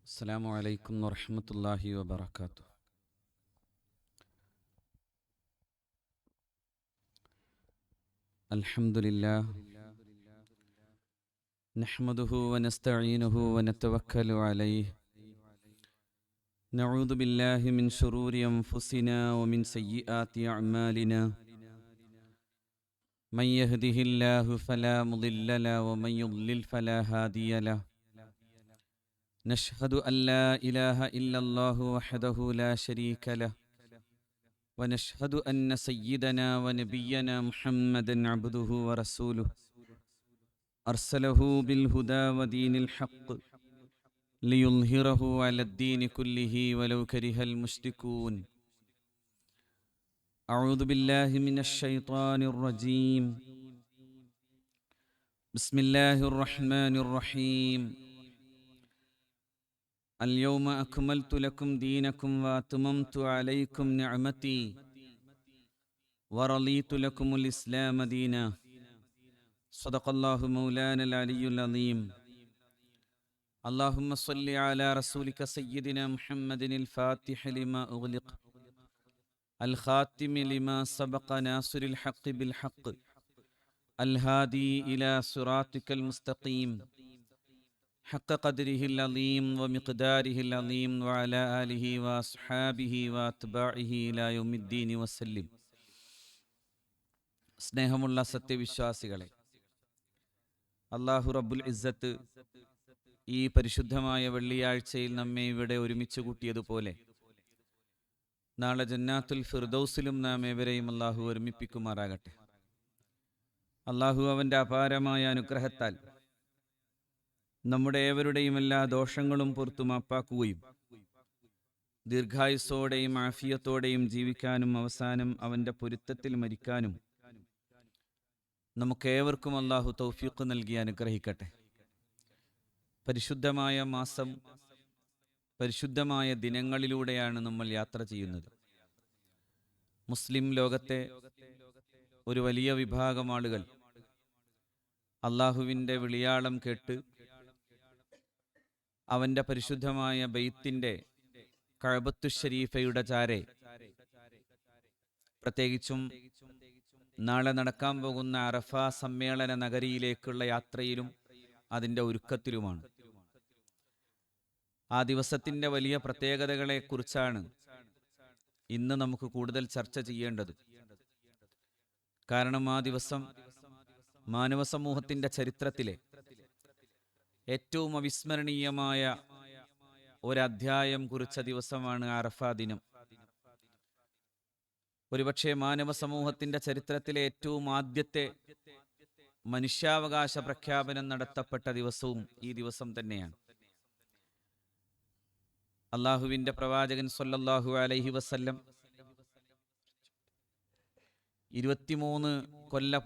അസ്സലാമു അലൈക്കും വറഹ്മത്തുള്ളാഹി വബറകാതുഹു. അൽഹംദുലില്ലാഹ് നഹ്മദുഹു വനസ്തഈനുഹു വനതവക്കലു അലൈഹി നഊദു ബില്ലാഹി മിൻ ശുറൂരി അൻഫുസിനാ വമിൻ സയ്യിആതി അഅ്മാലിനാ മൻ യഹ്ദിഹില്ലാഹു ഫലാ മുളില്ല ലഹു വമൻ യുദ്ലിൽ ഫലാ ഹാദിയ ലഹു. نشهد أن لا إله إلا الله وحده لا شريك له ونشهد أن سيدنا ونبينا محمدا عبده ورسوله أرسله بالهدى ودين الحق ليظهره على الدين كله ولو كره المشركون. أعوذ بالله من الشيطان الرجيم. بسم الله الرحمن الرحيم. اليوم أكملت لكم دينكم وأتممت عليكم نعمتي ورضيت لكم الإسلام دينا. صدق الله مولانا العلي العظيم. اللهم صل على رسولك سيدنا محمد الفاتح لما أغلق الخاتم لما سبق ناصر الحق بالحق الهادي إلى صراطك المستقيم حق قدره العظيم ومقداره العظيم وعلى آله وأصحابه وأتباعه إلى يوم الدين وسلم. സ്നേഹമുള്ള സത്യവിശ്വാസികളെ, അല്ലാഹു റബ്ബുൽ ഇസ്സത്ത് ഈ പരിശുദ്ധമായ വെള്ളിയാഴ്ചയിൽ നമ്മെ ഇവിടെ ഒരുമിച്ച് കൂട്ടിയതുപോലെ നാളെ ജന്നാത്തുൽ ഫിർദൗസിലും നാം ഏവരെയും അല്ലാഹു ഒരുമിപ്പിക്കുമാറാകട്ടെ. അല്ലാഹു അവൻ്റെ അപാരമായ അനുഗ്രഹത്താൽ നമ്മുടെ ഏവരുടെയും എല്ലാ ദോഷങ്ങളും പുറത്തു മാപ്പാക്കുകയും ദീർഘായുസ്സോടെയും ആഫിയത്തോടെയും ജീവിക്കാനും അവസാനം അവൻ്റെ പൊരുത്തത്തിൽ മരിക്കാനും നമുക്കേവർക്കും അല്ലാഹു തൗഫീഖ് നൽകി അനുഗ്രഹിക്കട്ടെ. പരിശുദ്ധമായ മാസം, പരിശുദ്ധമായ ദിനങ്ങളിലൂടെയാണ് നമ്മൾ യാത്ര ചെയ്യുന്നത്. മുസ്ലിം ലോകത്തെ ഒരു വലിയ വിഭാഗം ആളുകൾ അല്ലാഹുവിൻ്റെ വിളിയാളം കേട്ട് അവൻ്റെ പരിശുദ്ധമായ ബൈത്തിന്റെ കഅബത്തു ശരീഫയുടെ ചാരെ, പ്രത്യേകിച്ചും നാളെ നടക്കാൻ പോകുന്ന അറഫ സമ്മേളന നഗരിയിലേക്കുള്ള യാത്രയിലും അതിൻ്റെ ഒരുക്കത്തിലുമാണ്. ആ ദിവസത്തിൻ്റെ വലിയ പ്രത്യേകതകളെ കുറിച്ചാണ് ഇന്ന് നമുക്ക് കൂടുതൽ ചർച്ച ചെയ്യേണ്ടത്. കാരണം ആ ദിവസം മാനവ സമൂഹത്തിൻ്റെ ചരിത്രത്തിലെ ഏറ്റവും അവിസ്മരണീയമായ ഒരധ്യായം കുറിച്ച ദിവസമാണ് അറഫ ദിനം. ഒരുപക്ഷെ മാനവ സമൂഹത്തിന്റെ ചരിത്രത്തിലെ ഏറ്റവും ആദ്യത്തെ മനുഷ്യാവകാശ പ്രഖ്യാപനം നടത്തപ്പെട്ട ദിവസവും ഈ ദിവസം തന്നെയാണ്. അള്ളാഹുവിന്റെ പ്രവാചകൻ സ്വല്ലല്ലാഹു അലൈഹി വസല്ലം 23 കൊല്ലം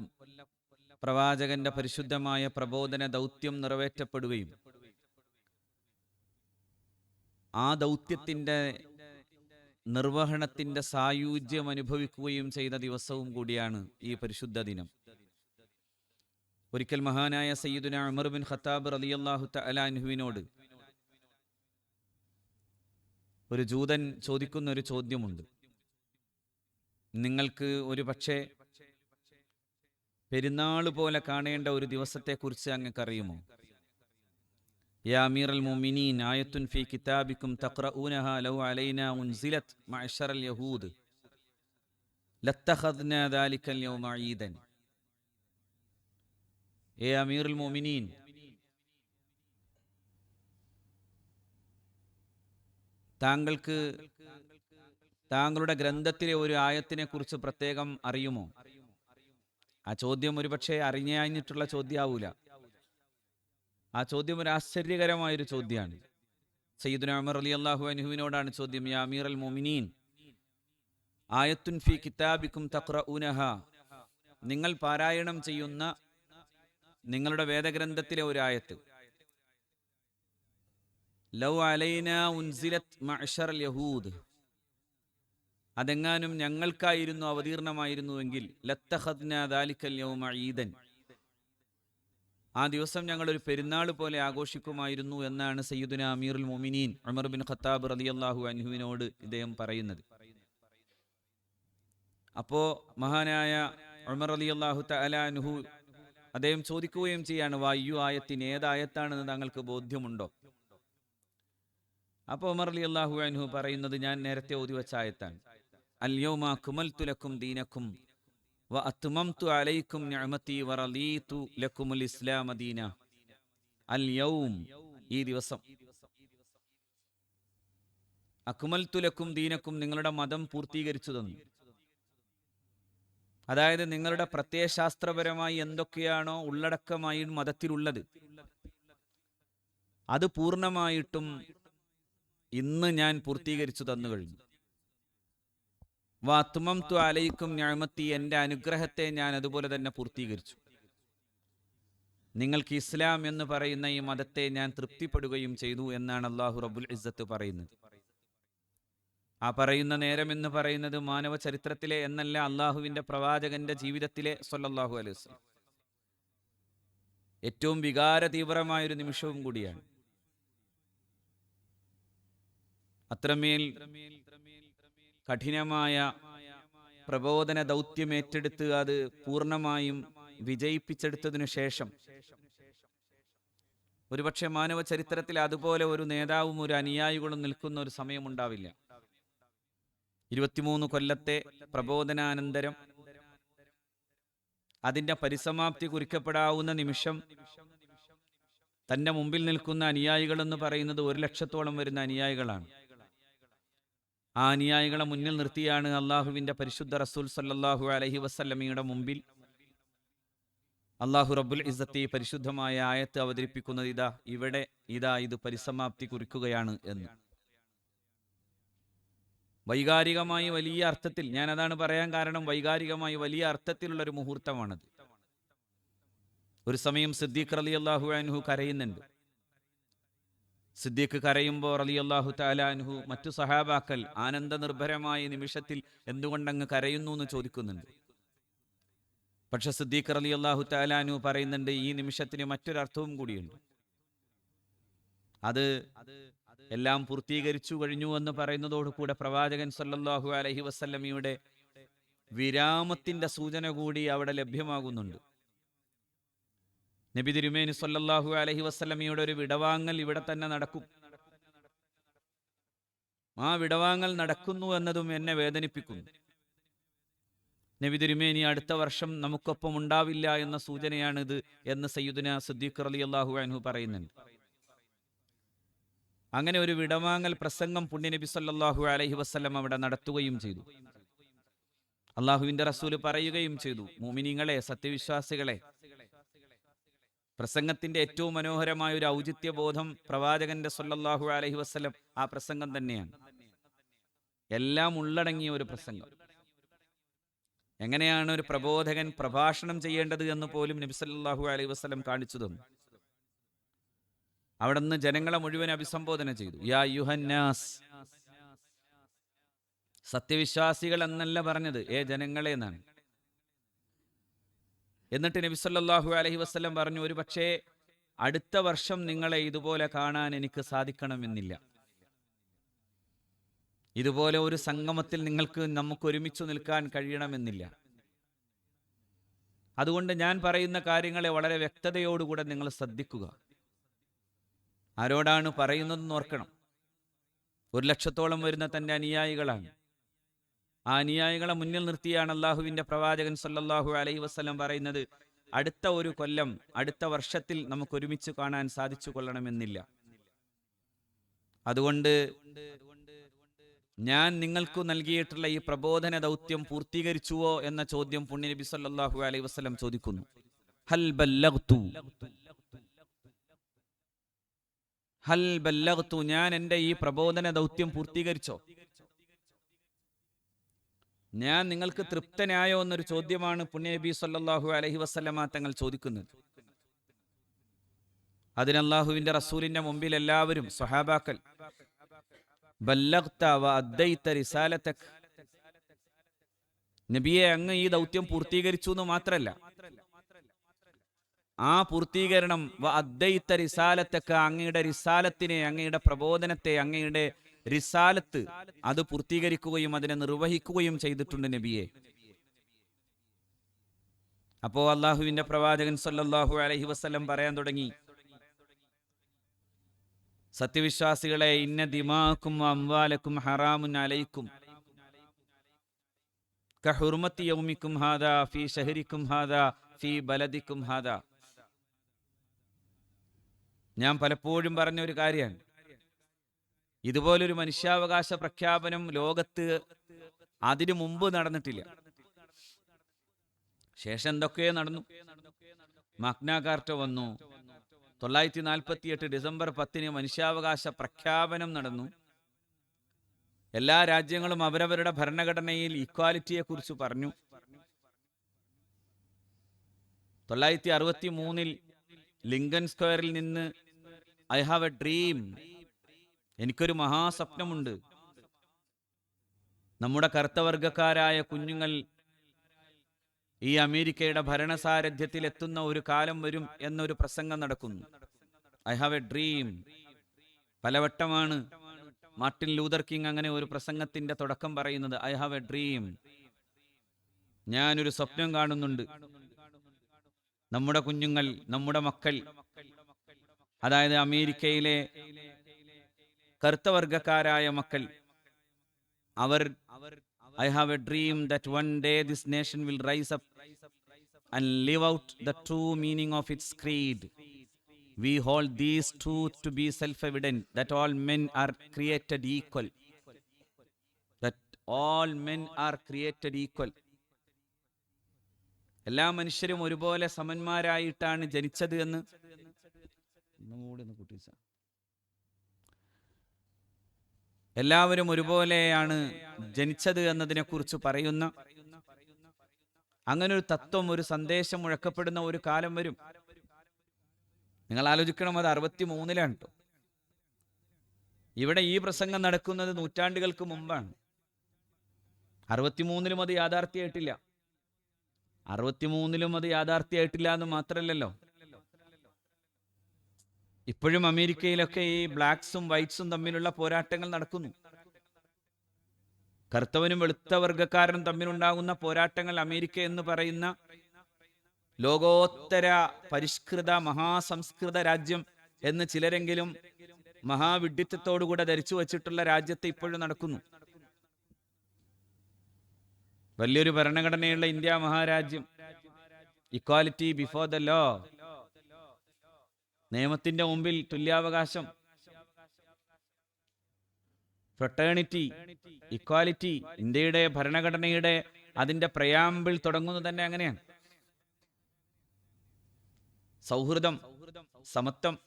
പ്രവാചകന്റെ പരിശുദ്ധമായ പ്രബോധന ദൗത്യം നിറവേറ്റപ്പെടുകയും ആ ദൗത്യത്തിന്റെ നിർവഹണത്തിന്റെ സായുജ്യം അനുഭവിക്കുകയും ചെയ്ത ദിവസവും കൂടിയാണ് ഈ പരിശുദ്ധ ദിനം. ഒരിക്കൽ മഹാനായ സയ്യിദുനാ ഉമർ ബിൻ ഖത്താബ് റളിയല്ലാഹു തആല അൻഹുവിനോട് ഒരു ജൂതൻ ചോദിക്കുന്ന ഒരു ചോദ്യമുണ്ട്. നിങ്ങൾക്ക് ഒരു പക്ഷേ പെരുന്നാൾ പോലെ കാണേണ്ട ഒരു ദിവസത്തെക്കുറിച്ച് അങ്ങക്കറിയുമോ? യാ അമീറൽ മുഅ്മിനീൻ, ആയത്തുൻ ഫീ കിതാബിക്കും തഖ്റഊനഹാ ലൗ അലൈനാ ഉൻസിലത് മഅ്ശറൽ യഹൂദ് ലത്തഖദ്നാ ദാലിക്കൽ യൗമ ഈദൻ. ഏ അമീറുൽ മുഅ്മിനീൻ, താങ്കൾക്ക് താങ്കളുടെ ഗ്രന്ഥത്തിലെ ഒരു ആയത്തിനെ കുറിച്ച് പ്രത്യേകം അറിയുമോ? ആ ചോദ്യം ഒരുപക്ഷെ അറിഞ്ഞാഞ്ഞിട്ടുള്ള ചോദ്യമാവൂല. ആ ചോദ്യം ഒരു ആശ്ചര്യകരമായൊരു ചോദ്യമാണ്. സയ്യിദുനാ ഉമർ റളിയല്ലാഹു അൻഹുവിനോടാണ് ചോദ്യം. യാ അമീറൽ മുഅ്മിനീൻ, ആയത്തുൻ ഫീ കിതാബിക്കും തഖ്റഊനഹാ, നിങ്ങൾ പാരായണം ചെയ്യുന്ന നിങ്ങളുടെ വേദഗ്രന്ഥത്തിലെ ഒരു ആയത്ത്, ലൗ അലൈനാ ഉൻസിലത് മഅ്ശറൽ യഹൂദ്, അതെങ്ങാനും ഞങ്ങൾക്കായിരുന്നു അവതീർണമായിരുന്നുവെങ്കിൽ ലത്തഖദ്നാ ദാലിക്കൽ യൗമ ഈദൻ, ആ ദിവസം ഞങ്ങൾ ഒരു പെരുന്നാൾ പോലെ ആഘോഷിക്കുമായിരുന്നു എന്നാണ് സയ്യിദുന അമീറുൽ മുഅ്മിനീൻ ഉമർ ബിൻ ഖത്താബ് റളിയല്ലാഹു അൻഹുവിനോട് ഇദ്ദേഹം പറയുന്നത്. അപ്പോ മഹാനായ ഉമർ റളിയല്ലാഹു തആല അൻഹു അദ്ദേഹം ചോദിക്കുകയും ചെയ്യാണ്, വായു ആയത്തിന് ഏതായത്താണെന്ന് താങ്കൾക്ക് ബോധ്യമുണ്ടോ? അപ്പോൾ ഉമർ റളിയല്ലാഹു അൻഹു പറയുന്നത്, ഞാൻ നേരത്തെ ഓതി വെച്ച ആയത്താണ്. അൽ യൗമ അക്മൽതു ലക്കും ദീനക്കും വ അത്മംതു അലൈക്കും നിഅമതി വ റളീതു ലക്കുമുൽ ഇസ്ലാമ ദീന. അൽ യൗം, ഈ ദിവസം, അക്മൽതു ലക്കും ദീനക്കും, നിങ്ങളുടെ മതം പൂർത്തീകരിച്ചു തന്നു. അതായത് നിങ്ങളുടെ പ്രത്യയശാസ്ത്രപരമായി എന്തൊക്കെയാണോ ഉള്ളടക്കമായി മതത്തിലുള്ളത് അത് പൂർണ്ണമായിട്ടും ഇന്ന് ഞാൻ പൂർത്തീകരിച്ചു തന്നു കഴിഞ്ഞു. വഅത്മംതു അലൈക്കും നിഅമതി, എൻ്റെ അനുഗ്രഹത്തെ ഞാൻ അതുപോലെ തന്നെ പൂർത്തീകരിച്ചു. നിങ്ങൾക്ക് ഇസ്ലാം എന്ന് പറയുന്ന ഈ മതത്തെ ഞാൻ തൃപ്തിപ്പെടുകയും ചെയ്തു എന്നാണ് അല്ലാഹു റബ്ബുൽ ഇസ്സത്ത് പറയുന്നത്. ആ പറയുന്ന നേരം എന്ന് പറയുന്നത് മാനവ ചരിത്രത്തിലെ എന്നല്ല, അള്ളാഹുവിന്റെ പ്രവാചകന്റെ ജീവിതത്തിലെ സ്വല്ലല്ലാഹു അലൈഹി വസല്ലം ഏറ്റവും വികാര തീവ്രമായൊരു നിമിഷവും കൂടിയാണ്. അത്രമേൽ കഠിനമായ പ്രബോധന ദൗത്യം ഏറ്റെടുത്ത് അത് പൂർണ്ണമായും വിജയിപ്പിച്ചെടുത്തതിനു ശേഷം ഒരുപക്ഷെ മാനവ ചരിത്രത്തിൽ അതുപോലെ ഒരു നേതാവും ഒരു അനുയായികളും നിൽക്കുന്ന ഒരു സമയമുണ്ടാവില്ല. 23 കൊല്ലത്തെ പ്രബോധനാനന്തരം അതിന്റെ പരിസമാപ്തി കുറിക്കപ്പെടാവുന്ന നിമിഷം തന്റെ മുമ്പിൽ നിൽക്കുന്ന അനുയായികൾ എന്ന് പറയുന്നത് 1 ലക്ഷത്തോളം വരുന്ന അനുയായികളാണ്. ആ അനുയായികളെ മുന്നിൽ നിർത്തിയാണ് അള്ളാഹുവിന്റെ പരിശുദ്ധ റസൂൽ സല്ലല്ലാഹു അലൈഹി വസല്ലമയുടെ മുമ്പിൽ അള്ളാഹു റബ്ബുൽ ഇസ്സത്ത് പരിശുദ്ധമായ ആയത്ത് അവതരിപ്പിക്കുന്നത്. ഇത് പരിസമാപ്തി കുറിക്കുകയാണ് എന്ന്. വൈകാരികമായി വലിയ അർത്ഥത്തിൽ, ഞാൻ അതാണ് പറയാൻ കാരണം, വൈകാരികമായി വലിയ അർത്ഥത്തിലുള്ള ഒരു മുഹൂർത്തമാണത്. ഒരു സമയം സിദ്ദീഖ് റളിയല്ലാഹു അൻഹു കരയുന്നുണ്ട്. സിദ്ദീഖ് കരയുമ്പോൾ റളിയല്ലാഹു തആല അൻഹു മറ്റു സഹാബാക്കൾ ആനന്ദ നിർഭരമായ നിമിഷത്തിൽ എന്തുകൊണ്ടങ്ങ് കരയുന്നു എന്ന് ചോദിക്കുന്നുണ്ട്. പക്ഷെ സിദ്ദീഖ് റളിയല്ലാഹു തആല അൻഹു പറയുന്നുണ്ട്, ഈ നിമിഷത്തിന് മറ്റൊരർത്ഥവും കൂടിയുണ്ട്. അത് എല്ലാം പൂർത്തീകരിച്ചു കഴിഞ്ഞു എന്ന് പറയുന്നതോടുകൂടെ പ്രവാചകൻ സല്ലല്ലാഹു അലൈഹി വസല്ലമയുടെ വിരാമത്തിന്റെ സൂചന കൂടി അവിടെ ലഭ്യമാകുന്നുണ്ട്. നബി തിരുമേനി സല്ലല്ലാഹു അലൈഹി വസല്ലമയുടെ ഒരു വിടവാങ്ങൽ ഇവിടെ തന്നെ നടക്കും. ആ വിടവാങ്ങൽ നടക്കുന്നു എന്നതും എന്നെ വേദനിപ്പിക്കുന്നു. നബി തിരുമേനി അടുത്ത വർഷം നമുക്കൊപ്പം ഉണ്ടാവില്ല എന്ന സൂചനയാണിത് എന്ന് സയ്യിദുനാ സിദ്ദീഖ് റളിയല്ലാഹു അൻഹു പറയുന്നുണ്ട്. അങ്ങനെ ഒരു വിടവാങ്ങൽ പ്രസംഗം പുണ്യനബി സല്ലല്ലാഹു അലൈഹി വസല്ലം അവിടെ നടത്തുകയും ചെയ്തു. അള്ളാഹുവിന്റെ റസൂല് പറയുകയും ചെയ്തു, മുഅ്മിനീങ്ങളെ, സത്യവിശ്വാസികളെ, പ്രസംഗത്തിന്റെ ഏറ്റവും മനോഹരമായ ഒരു ഔചിത്യബോധം പ്രവാചകന്റെ സല്ലല്ലാഹു അലൈഹി വസല്ലം ആ പ്രസംഗം തന്നെയാണ്. എല്ലാം ഉള്ളടങ്ങിയ ഒരു പ്രസംഗം. എങ്ങനെയാണ് ഒരു പ്രബോധകൻ പ്രഭാഷണം ചെയ്യേണ്ടത് എന്ന് പോലും നബി സല്ലല്ലാഹു അലൈഹി വസല്ലം കാണിച്ചു തന്നു. അവിടുന്ന് ജനങ്ങളെ മുഴുവൻ അഭിസംബോധന ചെയ്തു. യാ അയ്യുഹന്നാസ്, സത്യവിശ്വാസികൾ എന്നല്ല പറഞ്ഞത്, ജനങ്ങളെ എന്നാണ്. എന്നിട്ട് നബി സല്ലല്ലാഹു അലൈഹി വസല്ലം പറഞ്ഞു, ഒരു പക്ഷേ അടുത്ത വർഷം നിങ്ങളെ ഇതുപോലെ കാണാൻ എനിക്ക് സാധിക്കണമെന്നില്ല. ഇതുപോലെ ഒരു സംഗമത്തിൽ നമുക്ക് ഒരുമിച്ച് നിൽക്കാൻ കഴിയണമെന്നില്ല. അതുകൊണ്ട് ഞാൻ പറയുന്ന കാര്യങ്ങളെ വളരെ വ്യക്തതയോടുകൂടെ നിങ്ങൾ ശ്രദ്ധിക്കുക. ആരോടാണ് പറയുന്നതെന്ന് ഓർക്കണം. 1 ലക്ഷത്തോളം വരുന്ന തന്റെ അനുയായികളാണ്. ആ അനുയായികളെ മുന്നിൽ നിർത്തിയാണ് അള്ളാഹുവിന്റെ പ്രവാചകൻ സല്ലല്ലാഹു അലൈഹി വസല്ലം പറയുന്നത്, അടുത്ത ഒരു കൊല്ലം, അടുത്ത വർഷത്തിൽ നമുക്ക് ഒരുമിച്ച് കാണാൻ സാധിച്ചു കൊള്ളണമെന്നില്ല. അതുകൊണ്ട് ഞാൻ നിങ്ങൾക്ക് നൽകിയിട്ടുള്ള ഈ പ്രബോധന ദൗത്യം പൂർത്തീകരിച്ചുവോ എന്ന ചോദ്യം പുണ്യനബി സല്ലല്ലാഹു അലൈഹി വസല്ലം ചോദിക്കുന്നു. ഹൽ ബല്ലഗ്തു, ഞാൻ എൻ്റെ ഈ പ്രബോധന ദൗത്യം പൂർത്തീകരിച്ചോ? ഞാൻ നിങ്ങൾക്ക് തൃപ്തനായോ എന്നൊരു ചോദ്യമാണ് പുണ്യനബി സല്ലല്ലാഹു അലൈഹി വസല്ലമ തങ്ങൾ ചോദിക്കുന്നത്. അതിന് അല്ലാഹുവിന്റെ റസൂലിന്റെ മുമ്പിൽ എല്ലാവരും സ്വഹാബാക്കൾ, ബല്ലഗ്ത വ അദ്ദൈത റിസാലതക്, നബിയെ, അങ്ങ് ഈ ദൗത്യം പൂർത്തീകരിച്ചു എന്ന് മാത്രമല്ല, ആ പൂർത്തീകരണം അദ്ദൈത്ത റിസാലത്തൊക്കെ അങ്ങയുടെ റിസാലത്തിനെ, അങ്ങയുടെ പ്രബോധനത്തെ, അങ്ങയുടെ റിസാലത്ത് അത് പൂർത്തീകരിക്കുകയും അതിനെ നിർവഹിക്കുകയും ചെയ്തിട്ടുണ്ട് നബിയെ. അപ്പോ അള്ളാഹുവിന്റെ പ്രവാചകൻ സല്ലല്ലാഹു അലൈഹി വസല്ലം പറയാൻ തുടങ്ങി, സത്യവിശ്വാസികളെ, ഇന്ന ദിമാക്കും അംവാലക്കും ഹറാമുൻ അലൈക്കും കഹുർമത്തി യൗമിക്കും ഹാദാ ഫീ ശഹരിക്കും ഹാദാ ഫീ ബലദിക്കും ഹാദാ. ഞാൻ പലപ്പോഴും പറഞ്ഞ ഒരു കാര്യമാണ്, ഇതുപോലൊരു മനുഷ്യാവകാശ പ്രഖ്യാപനം ലോകത്ത് അതിനു മുമ്പ് നടന്നിട്ടില്ല. ശേഷം എന്തൊക്കെയോ നടന്നു. മഗ്ന കാർട്ട വന്നു. 948 ഡിസംബർ 10 മനുഷ്യാവകാശ പ്രഖ്യാപനം നടന്നു. എല്ലാ രാജ്യങ്ങളും അവരവരുടെ ഭരണഘടനയിൽ ഈക്വാലിറ്റിയെ കുറിച്ച് പറഞ്ഞു. 963 ലിങ്കൻ സ്ക്വയറിൽ നിന്ന് ഐ ഹാവ് എ ഡ്രീം, എനിക്കൊരു മഹാസ്വപ്നമുണ്ട്, നമ്മുടെ കറുത്തവർഗക്കാരായ കുഞ്ഞുങ്ങൾ ഈ അമേരിക്കയുടെ ഭരണസാരഥ്യത്തിൽ എത്തുന്ന ഒരു കാലം വരും എന്നൊരു പ്രസംഗം നടക്കുന്നു. I have a dream. പലവട്ടമാണ് മാർട്ടിൻ ലൂതർ കിങ് അങ്ങനെ ഒരു പ്രസംഗത്തിന്റെ തുടക്കം പറയുന്നത്. ഐ ഹാവ് എ ഡ്രീം, ഞാനൊരു സ്വപ്നം കാണുന്നുണ്ട്. നമ്മുടെ കുഞ്ഞുങ്ങൾ, നമ്മുടെ മക്കൾ, അതായത് അമേരിക്കയിലെ കറുത്തവർഗക്കാരായ മക്കൾ, അവർ I have a dream that one day this nation will rise up and live out the true meaning of its creed. We hold these truths to be self-evident, that all men are created equal. That all men are created equal. എല്ലാ മനുഷ്യരും ഒരുപോലെ സമന്മാരായിട്ടാണ് ജനിച്ചത് എന്ന് എല്ലാവരും ഒരുപോലെയാണ് ജനിച്ചത് എന്നതിനെ കുറിച്ച് പറയുന്ന അങ്ങനെ ഒരു തത്വം, ഒരു സന്ദേശം മുഴക്കപ്പെടുന്ന ഒരു കാലം വരും. നിങ്ങൾ ആലോചിക്കണം, അത് 63-ലാണ് കേട്ടോ. ഇവിടെ ഈ പ്രസംഗം നടക്കുന്നത് നൂറ്റാണ്ടുകൾക്ക് മുമ്പാണ്. 63-ലും അത് യാഥാർത്ഥ്യമായിട്ടില്ല. 63-ലും അത് യാഥാർത്ഥ്യമായിട്ടില്ല എന്ന് മാത്രമല്ലല്ലോ, ഇപ്പോഴും അമേരിക്കയിലൊക്കെ ഈ ബ്ലാക്സും വൈറ്റ്സും തമ്മിലുള്ള പോരാട്ടങ്ങൾ നടക്കുന്നു. കറുത്തവനും വെളുത്ത വർഗക്കാരനും തമ്മിലുണ്ടാകുന്ന പോരാട്ടങ്ങൾ അമേരിക്ക എന്ന് പറയുന്ന ലോകോത്തര പരിഷ്കൃത മഹാസംസ്കൃത രാജ്യം എന്ന് ചിലരെങ്കിലും മഹാവിഡ്ഢിത്തത്തോടുകൂടെ ധരിച്ചു വച്ചിട്ടുള്ള രാജ്യത്ത് ഇപ്പോഴും നടക്കുന്നു. വലിയൊരു ഭരണഘടനയുള്ള ഇന്ത്യ മഹാരാജ്യം, ഇക്വാലിറ്റി ബിഫോർ ദ ലോ, നിയമത്തിന്റെ മുമ്പിൽ തുല്യാവകാശം, ഫ്രട്ടേണിറ്റി, ഇക്വാലിറ്റി. ഇന്ത്യയുടെ ഭരണഘടനയുടെ അതിന്റെ പ്രയാമ്പിൾ തുടങ്ങുന്നത് തന്നെ അങ്ങനെയാണ്. സൗഹൃദം, സമത്വം,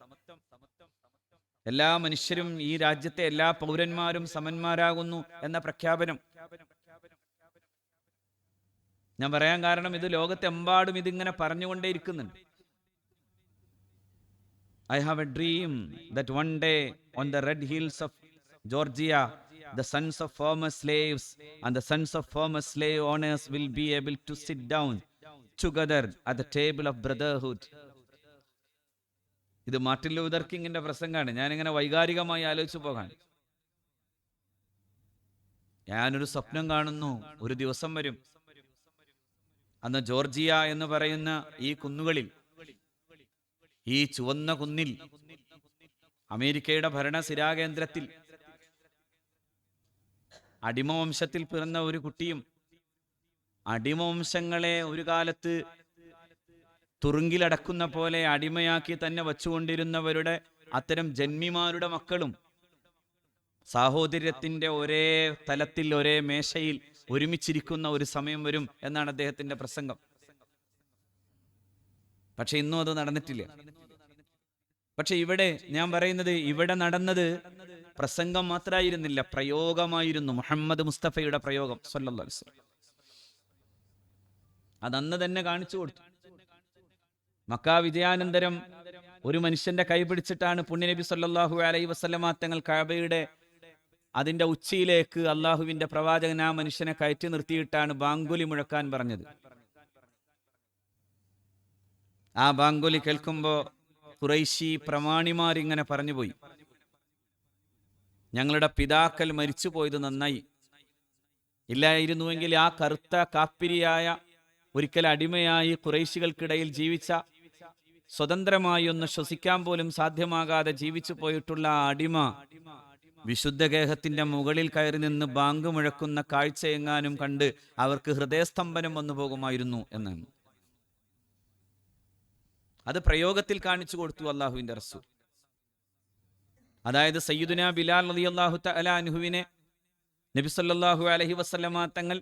എല്ലാ മനുഷ്യരും, ഈ രാജ്യത്തെ എല്ലാ പൗരന്മാരും സമന്മാരാകുന്നു എന്ന പ്രഖ്യാപനം. ഞാൻ പറയാൻ കാരണം, ഇത് ലോകത്തെമ്പാടും ഇതിങ്ങനെ പറഞ്ഞുകൊണ്ടേയിരിക്കുന്നുണ്ട്. I have a dream that one day on the red hills of Georgia, the sons of former slaves and the sons of former slave owners will be able to sit down together at the table of brotherhood. ഇത് Martin Luther കിങ്ങിന്റെ പ്രസംഗമാണ്. ഞാനിങ്ങനെ വൈകാരികമായി ആലോചിച്ചു പോകാൻ. ഞാനൊരു സ്വപ്നം കാണുന്നു, ഒരു ദിവസം വരും, അന്ന് ജോർജിയ എന്ന് പറയുന്ന ഈ കുന്നുകളിൽ, ഈ ചുവന്ന കുന്നിൽ, അമേരിക്കയുടെ ഭരണസിരാകേന്ദ്രത്തിൽ അടിമവംശത്തിൽ പിറന്ന ഒരു കുട്ടിയും അടിമവംശങ്ങളെ ഒരു കാലത്ത് തുറുങ്കിലടക്കുന്ന പോലെ അടിമയാക്കി തന്നെ വച്ചുകൊണ്ടിരുന്നവരുടെ അത്തരം ജന്മിമാരുടെ മക്കളും സാഹോദര്യത്തിന്റെ ഒരേ തലത്തിൽ, ഒരേ മേശയിൽ ഒരുമിച്ചിരിക്കുന്ന ഒരു സമയം വരും എന്നാണ് അദ്ദേഹത്തിന്റെ പ്രസംഗം. പക്ഷെ ഇന്നും അത് നടന്നിട്ടില്ല. പക്ഷെ ഇവിടെ ഞാൻ പറയുന്നത്, ഇവിടെ നടന്നത് പ്രസംഗം മാത്രമായിരുന്നില്ല, പ്രയോഗമായിരുന്നു. മുഹമ്മദ് മുസ്തഫയുടെ പ്രയോഗം സല്ലല്ലാഹു അലൈഹി വസല്ലം അതന്ന് തന്നെ കാണിച്ചു കൊടുത്തു. മക്ക വിജയാനന്തരം ഒരു മനുഷ്യന്റെ കൈ പിടിച്ചിട്ടാണ് പുണ്യനബി സല്ലല്ലാഹു അലൈഹി വസല്ലമ തങ്ങൾ കഅബയുടെ അതിന്റെ ഉച്ചിയിലേക്ക് അള്ളാഹുവിന്റെ പ്രവാചകൻ ആ മനുഷ്യനെ കയറ്റി നിർത്തിയിട്ടാണ് ബാങ്കുലി മുഴക്കാൻ പറഞ്ഞത്. ആ ബാങ്കുലി കേൾക്കുമ്പോൾ ഖുറൈശി പ്രമാണിമാരിങ്ങനെ പറഞ്ഞുപോയി, ഞങ്ങളുടെ പിതാക്കൾ മരിച്ചു പോയത് നന്നായി, ഇല്ലായിരുന്നുവെങ്കിൽ ആ കറുത്ത കാപ്പിരിയായ, ഒരിക്കൽ അടിമയായി ഖുറൈശികൾക്കിടയിൽ ജീവിച്ച, സ്വതന്ത്രമായി ഒന്ന് ശ്വസിക്കാൻ പോലും സാധ്യമാകാതെ ജീവിച്ചു പോയിട്ടുള്ള ആ അടിമ വിശുദ്ധ ഗേഹത്തിന്റെ മുകളിൽ കയറി നിന്ന് ബാങ്ക് മുഴക്കുന്ന കാഴ്ചയെങ്ങാനും കണ്ട് അവർക്ക് ഹൃദയസ്തംഭനം വന്നു പോകുമായിരുന്നു എന്നാണ്. അത് പ്രയോഗത്തിൽ കാണിച്ചു കൊടുത്തു അള്ളാഹുവിന്റെ റസൂൽ. അതായത് സയ്യിദുനാ ബിലാൽ റളിയല്ലാഹു തആല അൻഹുവിനെ നബി സല്ലല്ലാഹു അലൈഹി വസല്ലമ തങ്ങൾ,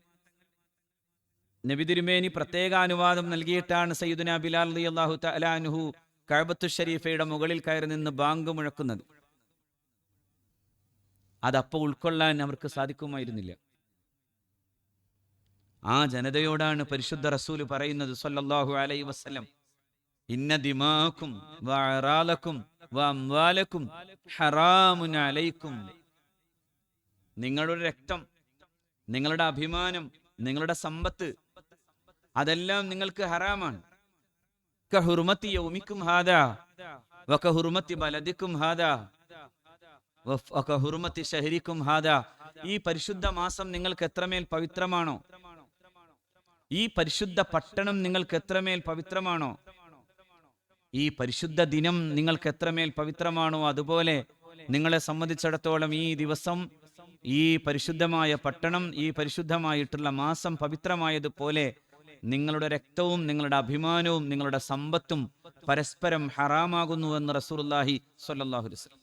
നബി തിരുമേനി പ്രത്യേക അനുവാദം നൽകിയിട്ടാണ് സയ്യിദുനാ ബിലാൽ റളിയല്ലാഹു തആല അൻഹു കഅബത്തു ശരീഫയുടെ മുകളിൽ കയറി നിന്ന് ബാങ്ക് മുഴക്കുന്നത്. അതപ്പോൾ ഉൾക്കൊള്ളാൻ അവർക്ക് സാധിക്കുമായിരുന്നില്ല. ആ ജനതയോടാണ് പരിശുദ്ധ റസൂല് പറയുന്നത് സല്ലല്ലാഹു അലൈഹി വസല്ലം, ഇന്ന ദിമാഅക്കും വഅറാലക്കും വഅംവാലക്കും ഹറാമുൻ അലൈക്കും. നിങ്ങളുടെ രക്തം, നിങ്ങളുടെ അഭിമാനം, നിങ്ങളുടെ സമ്പത്ത്, അതെല്ലാം നിങ്ങൾക്ക് ഹറാമാണ്. കഹുർമത്തി യൗമിക്കും ഹാദാ വകഹുർമത്തി ബലദിക്കും ഹാദാ വകഹുർമത്തി ശഹരിക്കും ഹാദാ. ഈ പരിശുദ്ധ മാസം നിങ്ങൾക്ക് എത്രമേൽ പവിത്രമാണോ, ഈ പരിശുദ്ധ പട്ടണം നിങ്ങൾക്ക് എത്രമേൽ പവിത്രമാണോ, ഈ പരിശുദ്ധ ദിനം നിങ്ങൾക്ക് എത്രമേൽ പവിത്രമാണോ, അതുപോലെ നിങ്ങളെ സംബന്ധിച്ചിടത്തോളം ഈ ദിവസം, ഈ പരിശുദ്ധമായ പട്ടണം, ഈ പരിശുദ്ധമായിട്ടുള്ള മാസം പവിത്രമായതുപോലെ നിങ്ങളുടെ രക്തവും നിങ്ങളുടെ അഭിമാനവും നിങ്ങളുടെ സമ്പത്തും പരസ്പരം ഹറാമാകുന്നുവെന്ന് റസൂലുള്ളാഹി സ്വല്ലല്ലാഹു അലൈഹി വസല്ലം.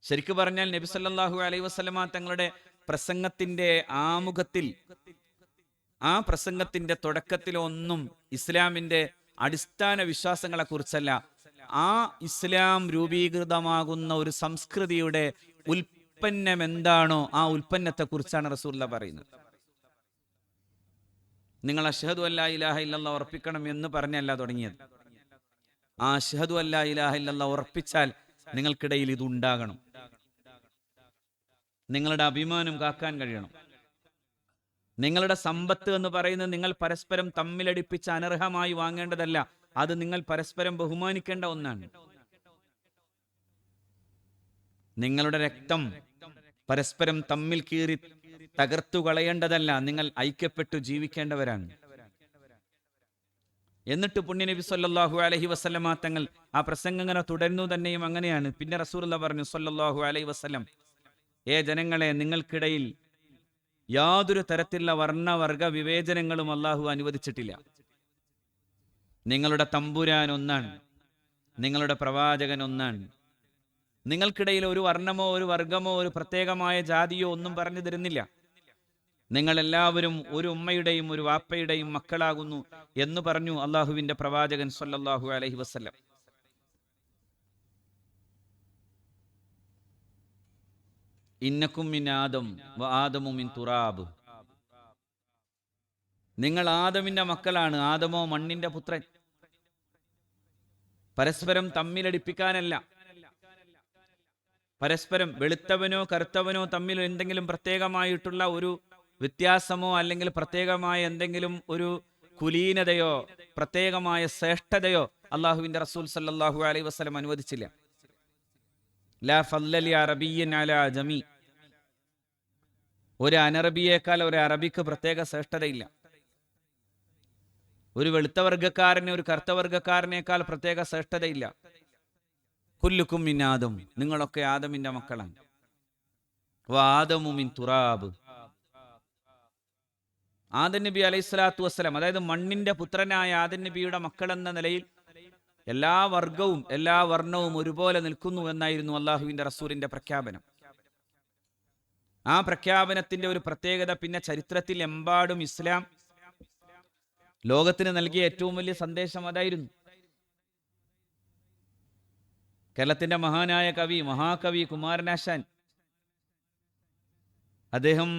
ശരിക്കു പറഞ്ഞാൽ നബി സല്ലല്ലാഹു അലൈഹി വസല്ലമ തങ്ങളുടെ പ്രസംഗത്തിന്റെ ആമുഖത്തിൽ, ആ പ്രസംഗത്തിന്റെ തുടക്കത്തിലൊന്നും ഇസ്ലാമിന്റെ അടിസ്ഥാന വിശ്വാസങ്ങളെ കുറിച്ചല്ല, ആ ഇസ്ലാം രൂപീകൃതമാകുന്ന ഒരു സംസ്കൃതിയുടെ ഉൽപ്പന്നം എന്താണോ ആ ഉൽപ്പന്നത്തെ കുറിച്ചാണ് റസൂലുള്ളാഹി പറയുന്നത്. നിങ്ങൾ അഷ്ഹദു അല്ലാ ഇലാഹ ഇല്ലല്ലാഹ് ഉറപ്പിക്കണം എന്ന് പറഞ്ഞല്ല തുടങ്ങിയത്. ആ അഷ്ഹദു അല്ലാ ഇലാഹ ഇല്ലല്ലാഹ് ഉറപ്പിച്ചാൽ നിങ്ങൾക്കിടയിൽ ഇത് ഉണ്ടാകണം. നിങ്ങളുടെ അഭിമാനം കാക്കാൻ കഴിയണം. നിങ്ങളുടെ സമ്പത്ത് എന്ന് പറയുന്നത് നിങ്ങൾ പരസ്പരം തമ്മിലടിപ്പിച്ച് അനർഹമായി വാങ്ങേണ്ടതല്ല, അത് നിങ്ങൾ പരസ്പരം ബഹുമാനിക്കേണ്ട ഒന്നാണ്. നിങ്ങളുടെ രക്തം പരസ്പരം തമ്മിൽ കീറി തകർത്തു കളയേണ്ടതല്ല, നിങ്ങൾ ഐക്യപ്പെട്ടു ജീവിക്കേണ്ടവരാണ്. എന്നിട്ട് പുണ്യനബി സല്ലല്ലാഹു അലൈഹി വസല്ലമ തങ്ങൾ ആ പ്രസംഗം ഇങ്ങനെ തുടരുന്നു തന്നെയും അങ്ങനെയാണ്. പിന്നെ റസൂലുള്ളാഹി പറഞ്ഞു സല്ലല്ലാഹു അലൈഹി വസല്ലം, ഏ ജനങ്ങളെ, നിങ്ങൾക്കിടയിൽ യാതൊരു തരത്തിലുള്ള വർണ്ണവർഗ വിവേചനങ്ങളും അള്ളാഹു അനുവദിച്ചിട്ടില്ല. നിങ്ങളുടെ തമ്പുരാൻ ഒന്നാണ്, നിങ്ങളുടെ പ്രവാചകൻ ഒന്നാണ്. നിങ്ങൾക്കിടയിൽ ഒരു വർണ്ണമോ ഒരു വർഗമോ ഒരു പ്രത്യേകമായ ജാതിയോ ഒന്നും പറഞ്ഞു തരുന്നില്ല. നിങ്ങളെല്ലാവരും ഒരു ഉമ്മയുടെയും ഒരു വാപ്പയുടെയും മക്കളാകുന്നു എന്ന് പറഞ്ഞു അള്ളാഹുവിന്റെ പ്രവാചകൻ സല്ലല്ലാഹു അലൈഹി വസല്ലം. ഇന്നക്കും മിൻ ആദം വ ആദമു മിൻ തുറാബ്. നിങ്ങൾ ആദമിന്റെ മക്കളാണ്, ആദമോ മണ്ണിന്റെ പുത്രൻ. പരസ്പരം തമ്മിലടിപ്പിക്കാനല്ല, പരസ്പരം വെളുത്തവനോ കറുത്തവനോ തമ്മിൽ എന്തെങ്കിലും പ്രത്യേകമായിട്ടുള്ള ഒരു വ്യത്യാസമോ അല്ലെങ്കിൽ പ്രത്യേകമായ എന്തെങ്കിലും ഒരു കുലീനതയോ പ്രത്യേകമായ ശ്രേഷ്ഠതയോ അള്ളാഹുവിന്റെ റസൂൽ സല്ലല്ലാഹു അലൈഹി വസല്ലം അനുവദിച്ചില്ല. ലാ ഫദ്ല ലി അറബിയ്യിൻ അലാ ജമീ. ഒരു അനറബിയേക്കാൾ ഒരു അറബിക്ക് പ്രത്യേക ശ്രേഷ്ഠതയില്ല. ഒരു വെളുത്ത വർഗ്ഗക്കാരന് ഒരു കറുത്ത വർഗ്ഗക്കാരനേക്കാൾ പ്രത്യേക ശ്രേഷ്ഠതയില്ല. കുല്ലുക്കും മിൻ ആദം, നിങ്ങളൊക്കെ ആദമിന്റെ മക്കളാണ്. ആദമു മിൻ തുറാബ്. ആദം നബി അലൈഹി സ്വലാത്തു വസ്സലാം, അതായത് മണ്ണിന്റെ പുത്രനായ ആദം നബിയുടെ മക്കൾ എന്ന നിലയിൽ എല്ലാ വർഗവും എല്ലാ വർണ്ണവും ഒരുപോലെ നിൽക്കുന്നു എന്നായിരുന്നു അള്ളാഹുവിന്റെ റസൂലിന്റെ പ്രഖ്യാപനം. ആ പ്രഖ്യാപനത്തിന്റെ ഒരു പ്രത്യേകത പിന്നെ ചരിത്രത്തിൽ എമ്പാടും ഇസ്ലാം ലോകത്തിന് നൽകിയ ഏറ്റവും വലിയ സന്ദേശം അതായിരുന്നു. കേരളത്തിന്റെ മഹാനായ കവി, മഹാകവി കുമാരനാശാൻ, അദ്ദേഹം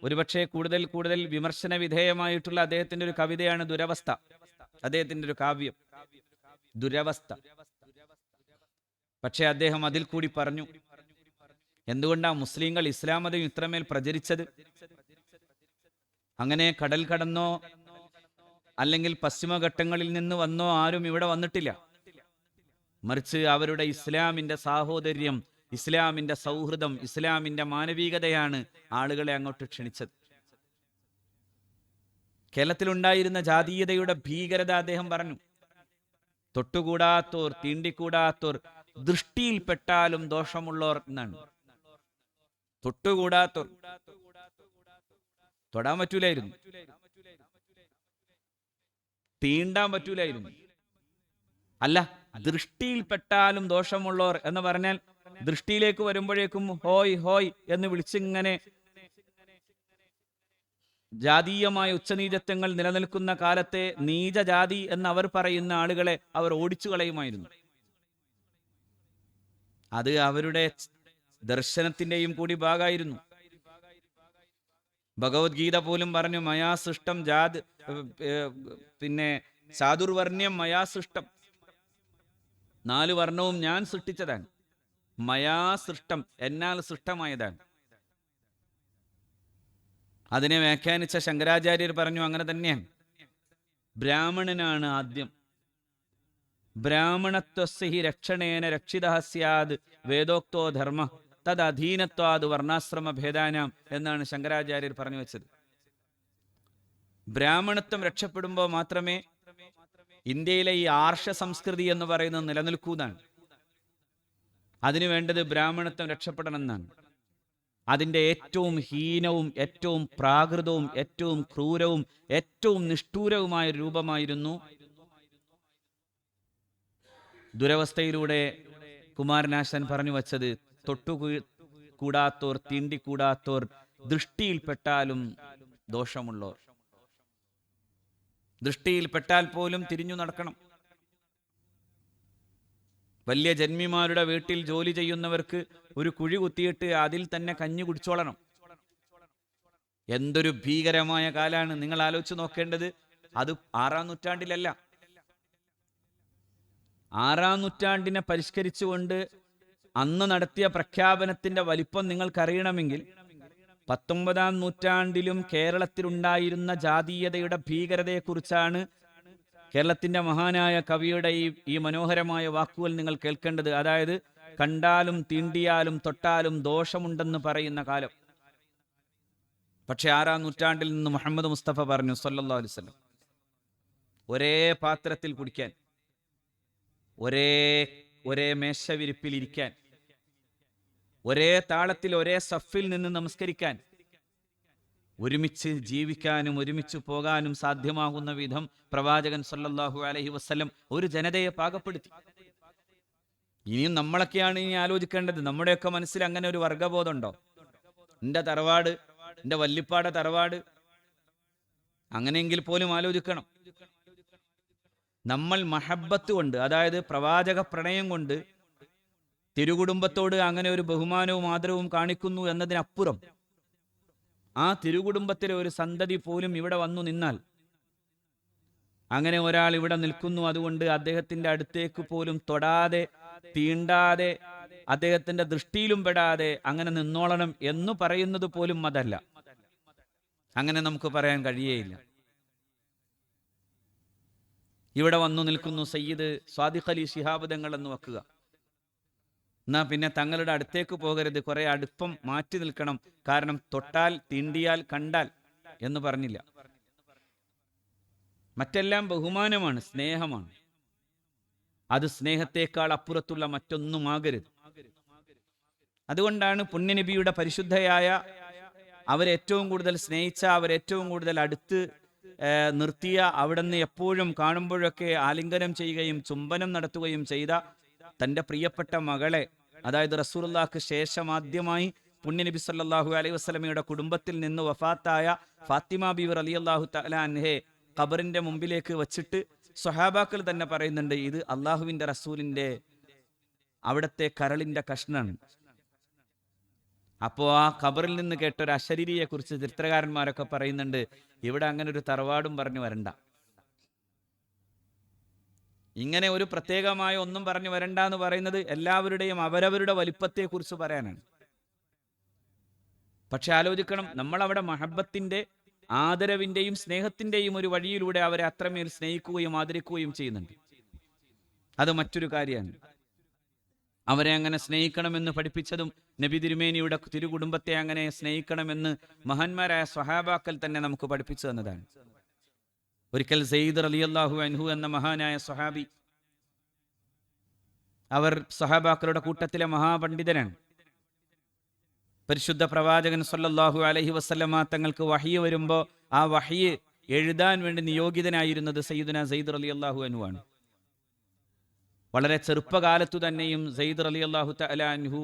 ഒരുപക്ഷെ കൂടുതൽ കൂടുതൽ വിമർശന വിധേയമായിട്ടുള്ള അദ്ദേഹത്തിന്റെ ഒരു കവിതയാണ് ദുരവസ്ഥ. അദ്ദേഹത്തിന്റെ ഒരു കാവ്യം ദുരവസ്ഥ. പക്ഷെ അദ്ദേഹം അതിൽ കൂടി പറഞ്ഞു, എന്തുകൊണ്ടാണ് മുസ്ലിങ്ങൾ ഇസ്ലാം മതം ഇത്രമേൽ പ്രചരിച്ചത്? അങ്ങനെ കടൽ കടന്നോ അല്ലെങ്കിൽ പശ്ചിമഘട്ടങ്ങളിൽ നിന്ന് വന്നോ ആരും ഇവിടെ വന്നിട്ടില്ല. മറിച്ച് അവരുടെ ഇസ്ലാമിന്റെ സാഹോദര്യം, ഇസ്ലാമിന്റെ സൗഹൃദം, ഇസ്ലാമിന്റെ മാനവികതയാണ് ആളുകളെ അങ്ങോട്ട് ക്ഷണിച്ചത്. കേരളത്തിലുണ്ടായിരുന്ന ജാതീയതയുടെ ഭീകരത അദ്ദേഹം പറഞ്ഞു. തൊട്ടുകൂടാത്തോർ, തീണ്ടിക്കൂടാത്തോർ, ദൃഷ്ടിയിൽപ്പെട്ടാലും ദോഷമുള്ളോർ എന്നാണ്. തൊട്ടുകൂടാത്തോർ, തൊടാൻ പറ്റൂലായിരുന്നു, തീണ്ടാൻ പറ്റൂലായിരുന്നു. അല്ല, ദൃഷ്ടിയിൽപ്പെട്ടാലും ദോഷമുള്ളവർ എന്ന് പറഞ്ഞാൽ ദൃഷ്ടിയിലേക്ക് വരുമ്പോഴേക്കും ഹോയ് ഹോയ് എന്ന് വിളിച്ചിങ്ങനെ ജാതീയമായ ഉച്ചനീചത്വങ്ങൾ നിലനിൽക്കുന്ന കാലത്തെ നീചജാതി എന്നവർ പറയുന്ന ആളുകളെ അവർ ഓടിച്ചു കളയുമായിരുന്നു. അത് അവരുടെ ദർശനത്തിന്റെയും കൂടി ഭാഗമായിരുന്നു. ഭഗവത്ഗീത പോലും പറഞ്ഞു, മയാ സൃഷ്ടം പിന്നെ ചാതുർവർണ്ണ്യം മയാ സൃഷ്ടം, 4 വർണ്ണവും ഞാൻ സൃഷ്ടിച്ചതാണ്. മയാ സൃഷ്ടം, എന്നാൽ സൃഷ്ടമായതാണ്. അതിനെ വ്യാഖ്യാനിച്ച ശങ്കരാചാര്യർ പറഞ്ഞു, അങ്ങനെ തന്നെയാണ്. ബ്രാഹ്മണനാണ് ആദ്യം. ബ്രാഹ്മണത്വസ്യ രക്ഷണേന രക്ഷിതഃ സ്യാദ് വേദോക്തോ ധർമ്മ തദ് അധീനത്വാദ് വർണ്ണാശ്രമ ഭേദാനാം എന്നാണ് ശങ്കരാചാര്യർ പറഞ്ഞു വെച്ചത്. ബ്രാഹ്മണത്വം രക്ഷപ്പെടുമ്പോൾ മാത്രമേ ഇന്ത്യയിലെ ഈ ആർഷ സംസ്കൃതി എന്ന് പറയുന്നത് നിലനിൽക്കൂന്നാണ്. അതിനു വേണ്ടത് ബ്രാഹ്മണത്വം രക്ഷപ്പെടണമെന്നാണ്. അതിൻ്റെ ഏറ്റവും ഹീനവും ഏറ്റവും പ്രാകൃതവും ഏറ്റവും ക്രൂരവും ഏറ്റവും നിഷ്ഠൂരവുമായ രൂപമായിരുന്നു ദുരവസ്ഥയിലൂടെ കുമാരനാശാൻ പറഞ്ഞു വച്ചത്, തൊട്ടുകൂടാത്തോർ, തീണ്ടിക്കൂടാത്തോർ, ദൃഷ്ടിയിൽപ്പെട്ടാലും ദോഷമുള്ളോർ. ദൃഷ്ടിയിൽപ്പെട്ടാൽ പോലും തിരിഞ്ഞു നടക്കണം. വലിയ ജന്മിമാരുടെ വീട്ടിൽ ജോലി ചെയ്യുന്നവർക്ക് ഒരു കുഴി കുത്തിയിട്ട് അതിൽ തന്നെ കഞ്ഞി കുടിച്ചോളണം. എന്തൊരു ഭീകരമായ കാലാണ് നിങ്ങൾ ആലോചിച്ച് നോക്കേണ്ടത്. അത് 6-ാം നൂറ്റാണ്ടിലല്ല. 6-ാം നൂറ്റാണ്ടിനെ പരിഷ്കരിച്ചുകൊണ്ട് അന്ന് നടത്തിയ പ്രഖ്യാപനത്തിന്റെ വലിപ്പം നിങ്ങൾക്കറിയണമെങ്കിൽ 19-ാം നൂറ്റാണ്ടിലും കേരളത്തിലുണ്ടായിരുന്ന ജാതീയതയുടെ ഭീകരതയെക്കുറിച്ചാണ് കേരളത്തിന്റെ മഹാനായ കവിയുടെ ഈ മനോഹരമായ വാക്കുകൾ നിങ്ങൾ കേൾക്കേണ്ടത്. അതായത്, കണ്ടാലും തീണ്ടിയാലും തൊട്ടാലും ദോഷമുണ്ടെന്ന് പറയുന്ന കാലം. പക്ഷെ 6-ാം നൂറ്റാണ്ടിൽ നിന്ന് മുഹമ്മദ് മുസ്തഫ പറഞ്ഞു സല്ലല്ലാഹു അലൈഹി വസല്ലം, ഒരേ പാത്രത്തിൽ കുടിക്കാൻ, ഒരേ മേശവിരിപ്പിൽ ഇരിക്കാൻ, ഒരേ താളത്തിൽ ഒരേ സഫിൽ നിന്ന് നമസ്കരിക്കാൻ, ഒരുമിച്ച് ജീവിക്കാനും ഒരുമിച്ച് പോകാനും സാധ്യമാകുന്ന വിധം പ്രവാചകൻ സല്ലല്ലാഹു അലൈഹി വസല്ലം ഒരു ജനതയെ പാകപ്പെടുത്തി. ഇനിയും നമ്മളൊക്കെയാണ് ഇനി ആലോചിക്കേണ്ടത്, നമ്മുടെയൊക്കെ മനസ്സിൽ അങ്ങനെ ഒരു വർഗബോധമുണ്ടോ? എൻ്റെ തറവാട്, എൻ്റെ വല്ലിപ്പാടെ തറവാട്, അങ്ങനെയെങ്കിൽ പോലും ആലോചിക്കണം. നമ്മൾ മഹബത്ത് കൊണ്ട്, അതായത് പ്രവാചക പ്രണയം കൊണ്ട് തിരുകുടുംബത്തോട് അങ്ങനെ ഒരു ബഹുമാനവും ആദരവും കാണിക്കുന്നു എന്നതിനപ്പുറം ആ തിരുകുടുംബത്തിലെ ഒരു സന്തതി പോലും ഇവിടെ വന്നു നിന്നാൽ, അങ്ങനെ ഒരാൾ ഇവിടെ നിൽക്കുന്നു, അതുകൊണ്ട് അദ്ദേഹത്തിന്റെ അടുത്തേക്ക് പോലും തൊടാതെ തീണ്ടാതെ അദ്ദേഹത്തിന്റെ ദൃഷ്ടിയിലും പെടാതെ അങ്ങനെ നിന്നോളണം എന്ന് പറയുന്നത് പോലും അതല്ല. അങ്ങനെ നമുക്ക് പറയാൻ കഴിയേയില്ല. ഇവിടെ വന്നു നിൽക്കുന്നു സയ്യിദ് സ്വാദിഖ് അലി ശിഹാബ് തങ്ങൾ എന്ന് വെക്കുക, എന്നാ പിന്നെ തങ്ങളുടെ അടുത്തേക്ക് പോകരുത്, കുറെ അടുപ്പം മാറ്റി നിൽക്കണം, കാരണം തൊട്ടാൽ തീണ്ടിയാൽ കണ്ടാൽ എന്ന് പറഞ്ഞില്ല. മറ്റെല്ലാം ബഹുമാനമാണ്, സ്നേഹമാണ്. അത് സ്നേഹത്തെക്കാൾ അപ്പുറത്തുള്ള മറ്റൊന്നുമാകരുത്. അതുകൊണ്ടാണ് പുണ്യനബിയുടെ പരിശുദ്ധയായ, അവരേറ്റവും കൂടുതൽ സ്നേഹിച്ച, അവരേറ്റവും കൂടുതൽ അടുത്ത് നിർത്തിയ, അവിടുന്ന് എപ്പോഴും കാണുമ്പോഴൊക്കെ ആലിംഗനം ചെയ്യുകയും ചുംബനം നടത്തുകയും ചെയ്ത തൻ്റെ പ്രിയപ്പെട്ട മകളെ, അതായത് റസൂലുള്ളാഹിക്ക് ശേഷം ആദ്യമായി പുണ്യനബി സല്ലല്ലാഹു അലൈഹി വസല്ലമയുടെ കുടുംബത്തിൽ നിന്ന് വഫാത്തായ ഫാത്തിമ ബീവി റളിയല്ലാഹു തആല അൻഹയെ ഖബറിന്റെ മുമ്പിലേക്ക് വച്ചിട്ട് സ്വഹാബാക്കൾ തന്നെ പറയുന്നുണ്ട്, ഇത് അള്ളാഹുവിന്റെ റസൂലിന്റെ അവിടത്തെ കരളിന്റെ കഷ്ണാണ്. അപ്പോൾ ആ ഖബറിൽ നിന്ന് കേട്ട ഒരു അശരീരിയെ കുറിച്ച് ചരിത്രകാരന്മാരൊക്കെ പറയുന്നുണ്ട്, ഇവിടെ അങ്ങനെ ഒരു തറവാടും പറഞ്ഞു വരണ്ട, ഇങ്ങനെ ഒരു പ്രത്യേകമായ ഒന്നും പറഞ്ഞു വരണ്ട എന്ന് പറയുന്നത് എല്ലാവരുടെയും അവരവരുടെ വലിപ്പത്തെക്കുറിച്ച് പറയാനാണ്. പക്ഷെ ആലോചിക്കണം, നമ്മളവിടെ മഹബത്തിന്റെ ആദരവിന്റെയും സ്നേഹത്തിന്റെയും ഒരു വഴിയിലൂടെ അവരെ അത്രമേൽ സ്നേഹിക്കുകയും ആദരിക്കുകയും ചെയ്യുന്നുണ്ട്. അത് മറ്റൊരു കാര്യമാണ്. അവരെ അങ്ങനെ സ്നേഹിക്കണമെന്ന് പഠിപ്പിച്ചതും നബി തിരുമേനിയുടെ തിരുകുടുംബത്തെ അങ്ങനെ സ്നേഹിക്കണമെന്ന് മഹാന്മാരായ സ്വഹാബാക്കൾ തന്നെ നമുക്ക് പഠിപ്പിച്ചു തന്നതാണ്. ഒരിക്കൽ സെയ്ദ് റളിയല്ലാഹു അൻഹു എന്ന മഹാനായ സ്വഹാബി, അവർ സ്വഹാബാക്കളുടെ കൂട്ടത്തിലെ മഹാപണ്ഡിതനാണ്. പരിശുദ്ധ പ്രവാചകൻ സല്ലല്ലാഹു അലൈഹി വസല്ലമ തങ്ങൾക്ക് വഹ്യ് വരുമ്പോൾ ആ വഹ്യ് എഴുതാൻ വേണ്ടി നിയോഗിതനായിരുന്നത് സയ്യിദുന സെയ്ദ് റളിയല്ലാഹു അൻഹു ആണ്. വളരെ ചെറുപ്പകാലത്തു തന്നെയും സെയ്ദ് റളിയല്ലാഹു തആല അൻഹു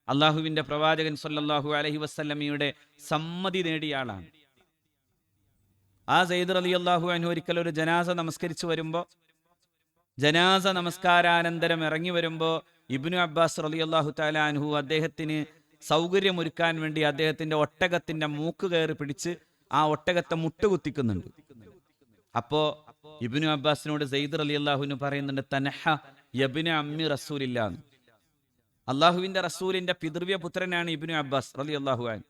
അള്ളാഹുവിന്റെ പ്രവാചകൻ സല്ലല്ലാഹു അലൈഹി വസല്ലമയുടെ സമ്മതി നേടിയ ആളാണ്. ആ സെയ്ദ് റളിയല്ലാഹു അൻഹു ഒരിക്കൽ ഒരു ജനാസ നമസ്കരിച്ചു വരുമ്പോൾ, ജനാസ നമസ്കാരാനന്തരം ഇറങ്ങി വരുമ്പോൾ ഇബ്നു അബ്ബാസ് റളിയല്ലാഹു തആല അൻഹു അദ്ദേഹത്തിന് സൗകര്യമൊരുക്കാൻ വേണ്ടി അദ്ദേഹത്തിന്റെ ഒട്ടകത്തിന്റെ മൂക്ക് കയറി പിടിച്ച് ആ ഒട്ടകത്തെ മുട്ടുകുത്തിക്കുന്നുണ്ട്. അപ്പോ ഇബ്നു അബ്ബാസിനോട് സെയ്ദ് റളിയല്ലാഹു അൻഹു പറയുന്നുണ്ട്, തനഹ യബ്ന അമ്മി റസൂലില്ലാ, അള്ളാഹുവിന്റെ റസൂലിന്റെ പിതൃവ്യ പുത്രനാണ് ഇബ്നു അബ്ബാസ് റളിയല്ലാഹു അൻഹു,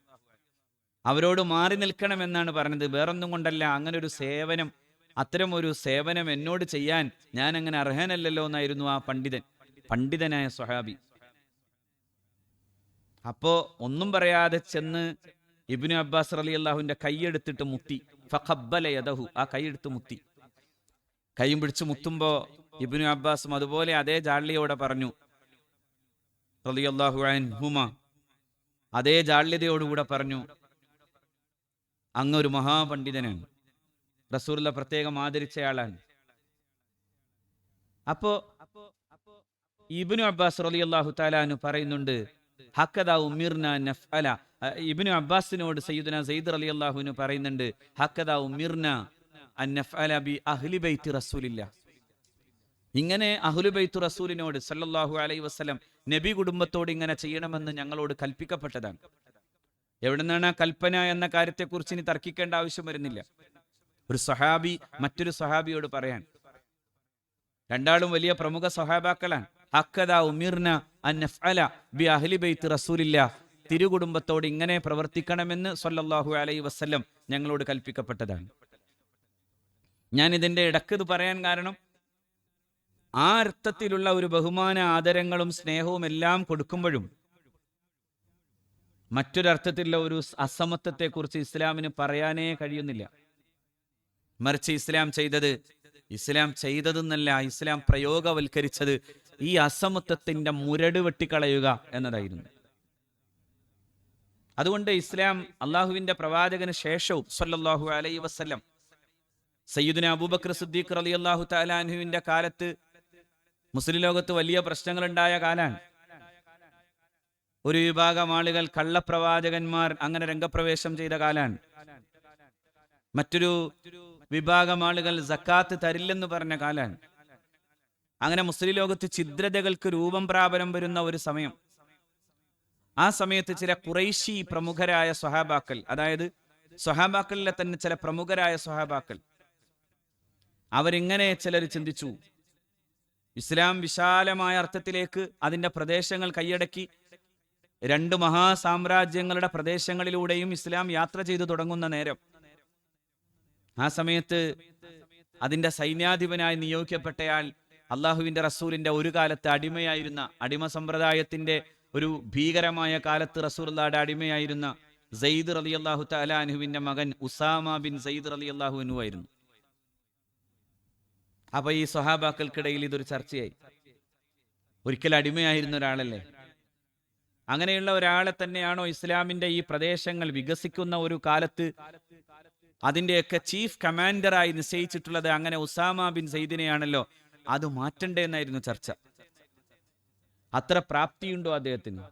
അവരോട് മാറി നിൽക്കണമെന്നാണ് പറഞ്ഞത്. വേറൊന്നും കൊണ്ടല്ല, അങ്ങനെ ഒരു സേവനം, അത്തരം ഒരു സേവനം എന്നോട് ചെയ്യാൻ ഞാൻ അങ്ങനെ അർഹനല്ലല്ലോ എന്നായിരുന്നു ആ പണ്ഡിതനായ സ്വഹാബി. അപ്പോ ഒന്നും പറയാതെ ചെന്ന് ഇബ്നു അബ്ബാസ് റളിയല്ലാഹുവിന്റെ കൈയെടുത്തിട്ട് മുത്തി. ഫഖബ്ബല യദഹു, ആ കൈയെടുത്ത് മുത്തി. കൈയും പിടിച്ച് മുത്തുമ്പോ ഇബ്നു അബ്ബാസും അതുപോലെ അതേ ജാള്യയോടെ പറഞ്ഞു റളിയല്ലാഹു അൻഹുമ, അതേ ജാള്യതയോടുകൂടെ പറഞ്ഞു, അങ്ങ് ഒരു മഹാപണ്ഡിതനാണ്, റസൂലുള്ള പ്രത്യേകം ആദരിച്ചയാളാണ്. അപ്പോ ഇബ്നു അബ്ബാസ് റളിയല്ലാഹു തആല അൻഹു പറയുന്നുണ്ട്, ഹക്കദാ ഉമിർന നഫ്അല. ഇബ്നു അബ്ബാസിനോട് സയ്യിദുന സെയ്ദ് റളിയല്ലാഹു അൻഹു പറയുന്നുണ്ട്, ഹക്കദാ ഉമിർന അൻ നഫ്അല ബി അഹ്ലി ബൈത്തി റസൂലില്ലാഹ്, ഇങ്ങനെ അഹ്ലു ബൈത്ത് റസൂലിനോട് സല്ലല്ലാഹു അലൈഹി വസല്ലം നബി കുടുംബത്തോട് ഇങ്ങനെ ചെയ്യണമെന്ന് ഞങ്ങളോട് കൽപ്പിക്കപ്പെട്ടതാണ്. എവിടെ നിന്നാണ് ആ കൽപ്പന എന്ന കാര്യത്തെക്കുറിച്ച് ഇനി തർക്കിക്കേണ്ട ആവശ്യം വരുന്നില്ല. ഒരു സ്വഹാബി മറ്റൊരു സ്വഹാബിയോട് പറയാൻ, രണ്ടാളും വലിയ പ്രമുഖ സ്വഹാബാക്കളാണ്. ഹക്കദാ ഉമിർന അൻ നഫ്അല ബി അഹ്ലി ബൈത്ത് റസൂലില്ലാഹ്, തിരുകുടുംബത്തോട് ഇങ്ങനെ പ്രവർത്തിക്കണമെന്ന് സല്ലല്ലാഹു അലൈഹി വസല്ലം ഞങ്ങളോട് കൽപ്പിക്കപ്പെട്ടതാണ്. ഞാൻ ഇതിന്റെ ഇടക്ക് ഇത് പറയാൻ കാരണം, ആ അർത്ഥത്തിലുള്ള ഒരു ബഹുമാന ആദരങ്ങളും സ്നേഹവും എല്ലാം കൊടുക്കുമ്പോഴും മറ്റൊരർത്ഥത്തിലുള്ള ഒരു അസമത്വത്തെക്കുറിച്ച് ഇസ്ലാമിന് പറയാനേ കഴിയുന്നില്ല. മറിച്ച് ഇസ്ലാം ചെയ്തതെന്നല്ല, ഇസ്ലാം പ്രയോഗവൽക്കരിച്ചത് ഈ അസമത്വത്തിന്റെ മുരട് വെട്ടിക്കളയുക എന്നതായിരുന്നു. അതുകൊണ്ട് ഇസ്ലാം അള്ളാഹുവിന്റെ പ്രവാചകന് ശേഷവും സല്ലല്ലാഹു അലൈഹി വസല്ലം സയ്യിദുന അബൂബക്കർ സിദ്ദീഖ് റളിയല്ലാഹു തആല അൻഹുവിന്റെ കാലത്ത് മുസ്ലിം ലോകത്ത് വലിയ പ്രശ്നങ്ങളുണ്ടായ കാലാണ്. ഒരു വിഭാഗം ആളുകൾ, കള്ളപ്രവാചകന്മാർ അങ്ങനെ രംഗപ്രവേശം ചെയ്ത കാലാണ്. മറ്റൊരു വിഭാഗം ആളുകൾ സക്കാത്ത് തരില്ലെന്ന് പറഞ്ഞ കാലാണ്. അങ്ങനെ മുസ്ലിം ലോകത്ത് ഛിദ്രതകൾക്ക് രൂപം പ്രാപനം വരുന്ന ഒരു സമയം. ആ സമയത്ത് ചില ഖുറൈശി പ്രമുഖരായ സ്വഹാബാക്കൾ, അതായത് സ്വഹാബാക്കളിലെ തന്നെ ചില പ്രമുഖരായ സ്വഹാബാക്കൾ, അവരിങ്ങനെ ചിലർ ചിന്തിച്ചു, ഇസ്ലാം വിശാലമായ അർത്ഥത്തിലേക്ക് അതിന്റെ പ്രദേശങ്ങൾ കൈയടക്കി രണ്ട് മഹാസാമ്രാജ്യങ്ങളുടെ പ്രദേശങ്ങളിലൂടെയും ഇസ്ലാം യാത്ര ചെയ്തു തുടങ്ങുന്ന നേരം, ആ സമയത്ത് അതിന്റെ സൈന്യാധിപനായി നിയോഗിക്കപ്പെട്ടയാൾ അള്ളാഹുവിന്റെ റസൂലിന്റെ ഒരു കാലത്ത് അടിമയായിരുന്ന, അടിമ സമ്പ്രദായത്തിന്റെ ഒരു ഭീകരമായ കാലത്ത് റസൂലുള്ളാഹിയുടെ അടിമയായിരുന്ന സെയ്ദ് റളിയല്ലാഹു തആല അൻഹുവിന്റെ മകൻ ഉസാമ ബിൻ സെയ്ദ് റളിയല്ലാഹു അൻഹു ആയിരുന്നു. അപ്പൊ ഈ സ്വഹാബാക്കൾക്കിടയിൽ ഇതൊരു ചർച്ചയായി. ഒരിക്കൽ അടിമയായിരുന്ന ഒരാളല്ലേ, അങ്ങനെയുള്ള ഒരാളെ തന്നെയാണോ ഇസ്ലാമിന്റെ ഈ പ്രദേശങ്ങൾ വികസിക്കുന്ന ഒരു കാലത്ത് അതിന്റെയൊക്കെ ചീഫ് കമാൻഡറായി നിശ്ചയിച്ചിട്ടുള്ളത്? അങ്ങനെ ഉസാമ ബിൻ സെയ്ദിനെയാണല്ലോ, അത് മാറ്റണ്ടേ എന്നായിരുന്നു ചർച്ച. അത്ര പ്രാപ്തിയുണ്ടോ അദ്ദേഹത്തിന്?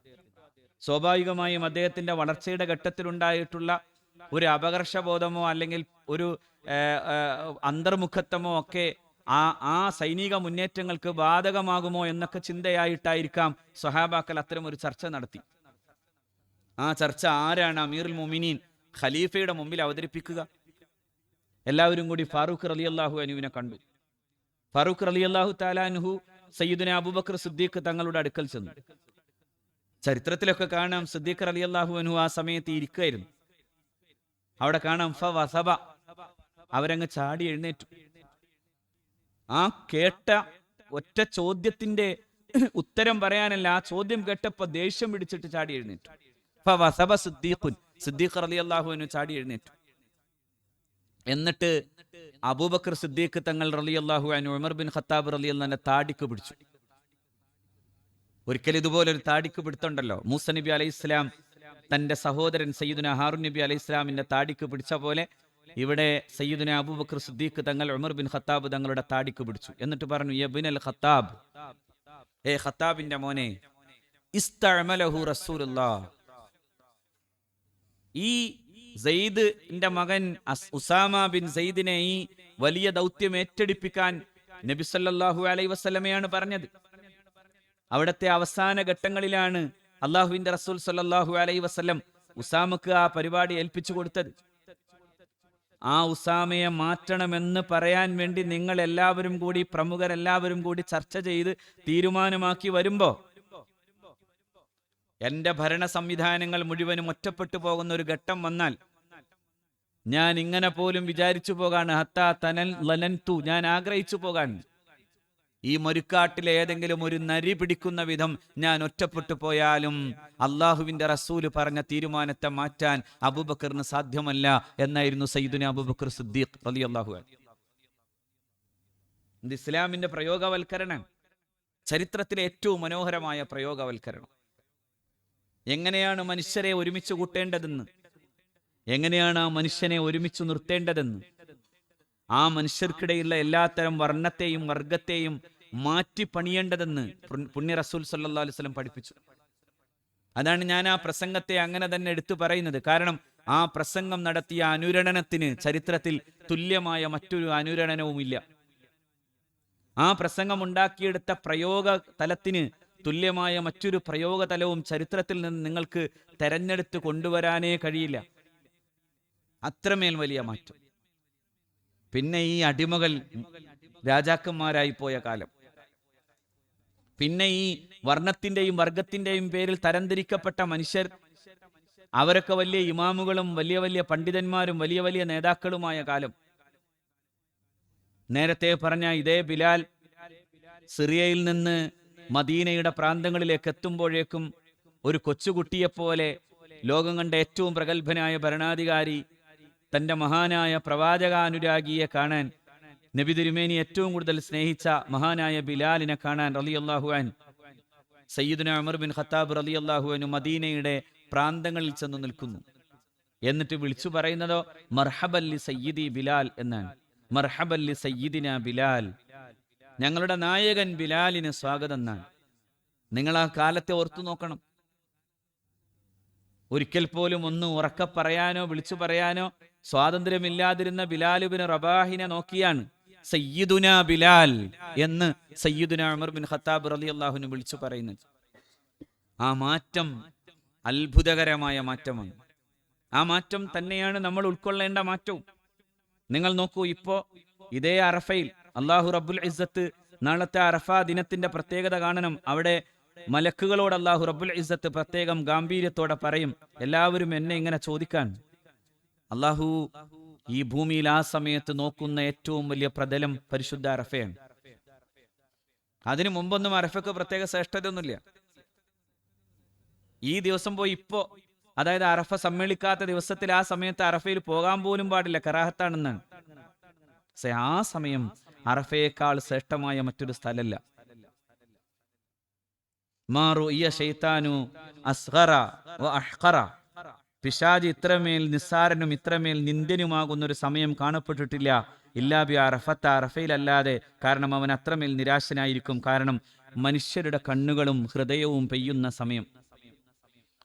സ്വാഭാവികമായും അദ്ദേഹത്തിന്റെ വളർച്ചയുടെ ഘട്ടത്തിലുണ്ടായിട്ടുള്ള ഒരു അപകർഷബോധമോ അല്ലെങ്കിൽ ഒരു അന്തർമുഖത്വമോ ഒക്കെ ആ സൈനിക മുന്നേറ്റങ്ങൾക്ക് ബാധകമാകുമോ എന്നൊക്കെ ചിന്തയായിട്ടായിരിക്കാം സ്വഹാബാക്കൾ അത്തരം ഒരു ചർച്ച നടത്തി. ആ ചർച്ച ആരാണ് അമീറുൽ മുഅ്മിനീൻ ഖലീഫയുടെ മുമ്പിൽ അവതരിപ്പിക്കുക? എല്ലാവരും കൂടി ഫാറൂഖ് റളിയല്ലാഹു അൻഹുവിനെ കണ്ടു. ഫാറൂഖ് റളിയല്ലാഹു തആല അൻഹു സയ്യിദുന അബൂബക്കർ സിദ്ദീഖ് തങ്ങളുടെ അടുക്കൽ ചെന്നു. ചരിത്രത്തിലൊക്കെ കാണാം, സിദ്ദീഖ് റളിയല്ലാഹു അൻഹു ആ സമയത്ത് ഇരിക്കുകയായിരുന്നു. അവിടെ കാണാം ഫവസബ, അവരങ്ങ് ചാടി എഴുന്നേറ്റു. ആ കേട്ട ഒറ്റ ചോദ്യത്തിന്റെ ഉത്തരം പറയാനല്ല, ആ ചോദ്യം കേട്ടപ്പോ ദേഷ്യം പിടിച്ചിട്ട് ചാടി എഴുന്നേറ്റു. ഫവസബ സിദ്ദീഖുൻ, സിദ്ദീഖ് റളിയല്ലാഹു അൻഹു ചാടി എഴുന്നേറ്റു. എന്നിട്ട് അബൂബക്കർ സിദ്ദീഖ് തങ്ങൾ റളിയല്ലാഹു അൻഹു ഉമർ ബിൻ ഖത്താബ് റളിയല്ലാഹു അൻഹു താടിക്ക് പിടിച്ചു. ഒരിക്കൽ ഇതുപോലെ ഒരു താടിക്ക് പിടുത്തുണ്ടല്ലോ. മൂസ നബി അലൈഹി ഇസ്ലാം തന്റെ സഹോദരൻ സയ്യിദുന ഹാറൂൻ നബി അലൈഹി ഇസ്ലാമിന്റെ താടിക്ക് പിടിച്ച പോലെ ഇവിടെ സയ്യിദുന അബൂബക്കർ സിദ്ദീഖ് തങ്ങൾ ഉമർ ബിൻ ഖത്താബ് തങ്ങളുടെ താടിക്ക് പിടിച്ചു. എന്നിട്ട് പറഞ്ഞു, യബ്നൽ ഖത്താബ്, ഏ ഖത്താബിന്റെ മോനെ, ഇസ്തഅമലഹു റസൂലുള്ളാഹ്, ഈ സെയ്ദിന്റെ മകൻ ഉസാമ ബിൻ സെയ്ദിനെ ഈ വലിയ ദൗത്യം ഏറ്റെടുപ്പിക്കാൻ നബി സല്ലല്ലാഹു അലൈഹി വസല്ലമയാണ് പറഞ്ഞത്. അവിടുത്തെ അവസാന ഘട്ടങ്ങളിലാണ് അള്ളാഹുവിന്റെ റസൂൽ സല്ലല്ലാഹു അലൈഹി വസല്ലം ഉസാമക്ക് ആ പരിപാടി ഏൽപ്പിച്ചു കൊടുത്തത്. ആ ഉസാമയെ മാറ്റണമെന്ന് പറയാൻ വേണ്ടി നിങ്ങൾ എല്ലാവരും കൂടി, പ്രമുഖരെല്ലാവരും കൂടി ചർച്ച ചെയ്ത് തീരുമാനമാക്കി വരുമ്പോ എന്റെ ഭരണ സംവിധാനങ്ങൾ മുഴുവനും ഒറ്റപ്പെട്ടു പോകുന്ന ഒരു ഘട്ടം വന്നാൽ ഞാൻ ഇങ്ങനെ പോലും വിചാരിച്ചു പോകാണ്, ഹത്താ തനൽ ലനൻതു, ഞാൻ ആഗ്രഹിച്ചു പോകാൻ, ഈ മരുക്കാട്ടിലെ ഏതെങ്കിലും ഒരു നരി പിടിക്കുന്ന വിധം ഞാൻ ഒറ്റപ്പെട്ടു പോയാലും അള്ളാഹുവിന്റെ റസൂല് പറഞ്ഞ തീരുമാനത്തെ മാറ്റാൻ അബൂബക്കറിന് സാധ്യമല്ല എന്നായിരുന്നു സയ്യിദുന അബൂബക്കർ സിദ്ദീഖ് റളിയല്ലാഹു അൻഹു. ഇത് ഇസ്ലാമിന്റെ പ്രയോഗവൽക്കരണം, ചരിത്രത്തിലെ ഏറ്റവും മനോഹരമായ പ്രയോഗവൽക്കരണം. എങ്ങനെയാണ് മനുഷ്യരെ ഒരുമിച്ച് കൂട്ടേണ്ടതെന്ന്, എങ്ങനെയാണ് ആ മനുഷ്യനെ ഒരുമിച്ച് നിർത്തേണ്ടതെന്ന്, ആ മനുഷ്യർക്കിടയിലുള്ള എല്ലാത്തരം വർണ്ണത്തെയും വർഗത്തെയും മാറ്റി പണിയേണ്ടതെന്ന് പുണ്യ റസൂൽ സല്ലല്ലാഹു അലൈഹി വസല്ലം പഠിപ്പിച്ചു. അതാണ് ഞാൻ ആ പ്രസംഗത്തെ അങ്ങനെ തന്നെ എടുത്തു പറയുന്നത്. കാരണം ആ പ്രസംഗം നടത്തിയ അനുരണനത്തിന് ചരിത്രത്തിൽ തുല്യമായ മറ്റൊരു അനുരണനവുമില്ല. ആ പ്രസംഗം ഉണ്ടാക്കിയെടുത്ത പ്രയോഗ തലത്തിന് തുല്യമായ മറ്റൊരു പ്രയോഗ തലവും ചരിത്രത്തിൽ നിന്ന് നിങ്ങൾക്ക് തെരഞ്ഞെടുത്ത് കൊണ്ടുവരാനേ കഴിയില്ല. അത്രമേൽ വലിയ മാറ്റം. പിന്നെ ഈ അടിമകൾ രാജാക്കന്മാരായി പോയ കാലം, പിന്നെ ഈ വർണ്ണത്തിന്റെയും വർഗത്തിന്റെയും പേരിൽ തരംതിരിക്കപ്പെട്ട മനുഷ്യർ, അവരൊക്കെ വലിയ ഇമാമുകളും വലിയ വലിയ പണ്ഡിതന്മാരും വലിയ വലിയ നേതാക്കളുമായ കാലം. നേരത്തെ പറഞ്ഞ ഇതേ ബിലാൽ സിറിയയിൽ നിന്ന് മദീനയുടെ പ്രാന്തങ്ങളിലേക്ക് എത്തുമ്പോഴേക്കും ഒരു കൊച്ചുകുട്ടിയെപ്പോലെ ലോകം കണ്ട ഏറ്റവും പ്രഗത്ഭനായ ഭരണാധികാരി, തന്റെ മഹാനായ പ്രവാചകാനുരാഗിയെ കാണാൻ, നബി തിരുമേനി ഏറ്റവും കൂടുതൽ സ്നേഹിച്ച മഹാനായ ബിലാലിനെ കാണാൻ റളിയല്ലാഹു അൻഹു സയ്യിദുന ഉമർ ബിൻ ഖത്താബ് റളിയല്ലാഹു അൻഹു മദീനയുടെ പ്രാന്തങ്ങളിൽ ചെന്ന് നിൽക്കുന്നു. എന്നിട്ട് വിളിച്ചു പറയുന്നതോ മർഹബല്ലി സയ്യിദി ബിലാൽ എന്നാണ്. മർഹബല്ലി സയ്യിദിന ബിലാൽ, ഞങ്ങളുടെ നായകൻ ബിലാലിന് സ്വാഗതം എന്നാണ്. നിങ്ങൾ ആ കാലത്തെ ഓർത്തു നോക്കണം. ഒരിക്കൽ പോലും ഒന്ന് ഉറക്കെ പറയാനോ വിളിച്ചു പറയാനോ സ്വാതന്ത്ര്യമില്ലാതിരുന്ന ബിലാൽ ഇബ്നു റബാഹിനെ നോക്കിയാണ് സയ്യിദുന ബിലാൽ എന്ന് സയ്യിദുന ഉമർ ബിൻ ഖത്താബ് റളിയല്ലാഹു അൻഹു വിളിച്ചു പറയുന്നത്. ആ മാറ്റം അത്ഭുതകരമായ മാറ്റമാണ്. ആ മാറ്റം തന്നെയാണ് നമ്മൾ ഉൾക്കൊള്ളേണ്ട മാറ്റവും. നിങ്ങൾ നോക്കൂ, ഇപ്പോ ഇതേ അറഫയിൽ അള്ളാഹു റബ്ബുൽ ഇസ്സത്ത് നാളത്തെ അറഫ ദിനത്തിന്റെ പ്രത്യേകത കാണണം. അവിടെ മലക്കുകളോട് അള്ളാഹു റബ്ബുൽ ഇസ്സത്ത് പ്രത്യേകം ഗാംഭീര്യത്തോടെ പറയും, എല്ലാവരും എന്നെ ഇങ്ങനെ ചോദിക്കാൻ. അള്ളാഹു ഈ ഭൂമിയിൽ ആ സമയത്ത് നോക്കുന്ന ഏറ്റവും വലിയ പ്രതലം പരിശുദ്ധ അറഫയാണ്. അതിനു മുമ്പൊന്നും അറഫയ്ക്ക് പ്രത്യേക ശ്രേഷ്ഠതയൊന്നുമില്ല. ഈ ദിവസം പോയി ഇപ്പോ, അതായത് അറഫ സമ്മേളിക്കാത്ത ദിവസത്തിൽ ആ സമയത്ത് അറഫയിൽ പോകാൻ പോലും പാടില്ല, കറാഹത്താണെന്നാണ്. ആ സമയം അറഫയേക്കാൾ ശ്രേഷ്ഠമായ മറ്റൊരു സ്ഥലല്ല. പിശാച് ഇത്രമേൽ നിസ്സാരനും ഇത്രമേൽ നിന്ദ്യനുമാകുന്ന ഒരു സമയം കാണപ്പെട്ടിട്ടില്ല ഇല്ലാ ബി അറഫത്ത്, അറഫയിലല്ലാതെ. കാരണം അവൻ അത്രമേൽ നിരാശനായിരിക്കും. കാരണം മനുഷ്യരുടെ കണ്ണുകളും ഹൃദയവും പെയ്യുന്ന സമയം.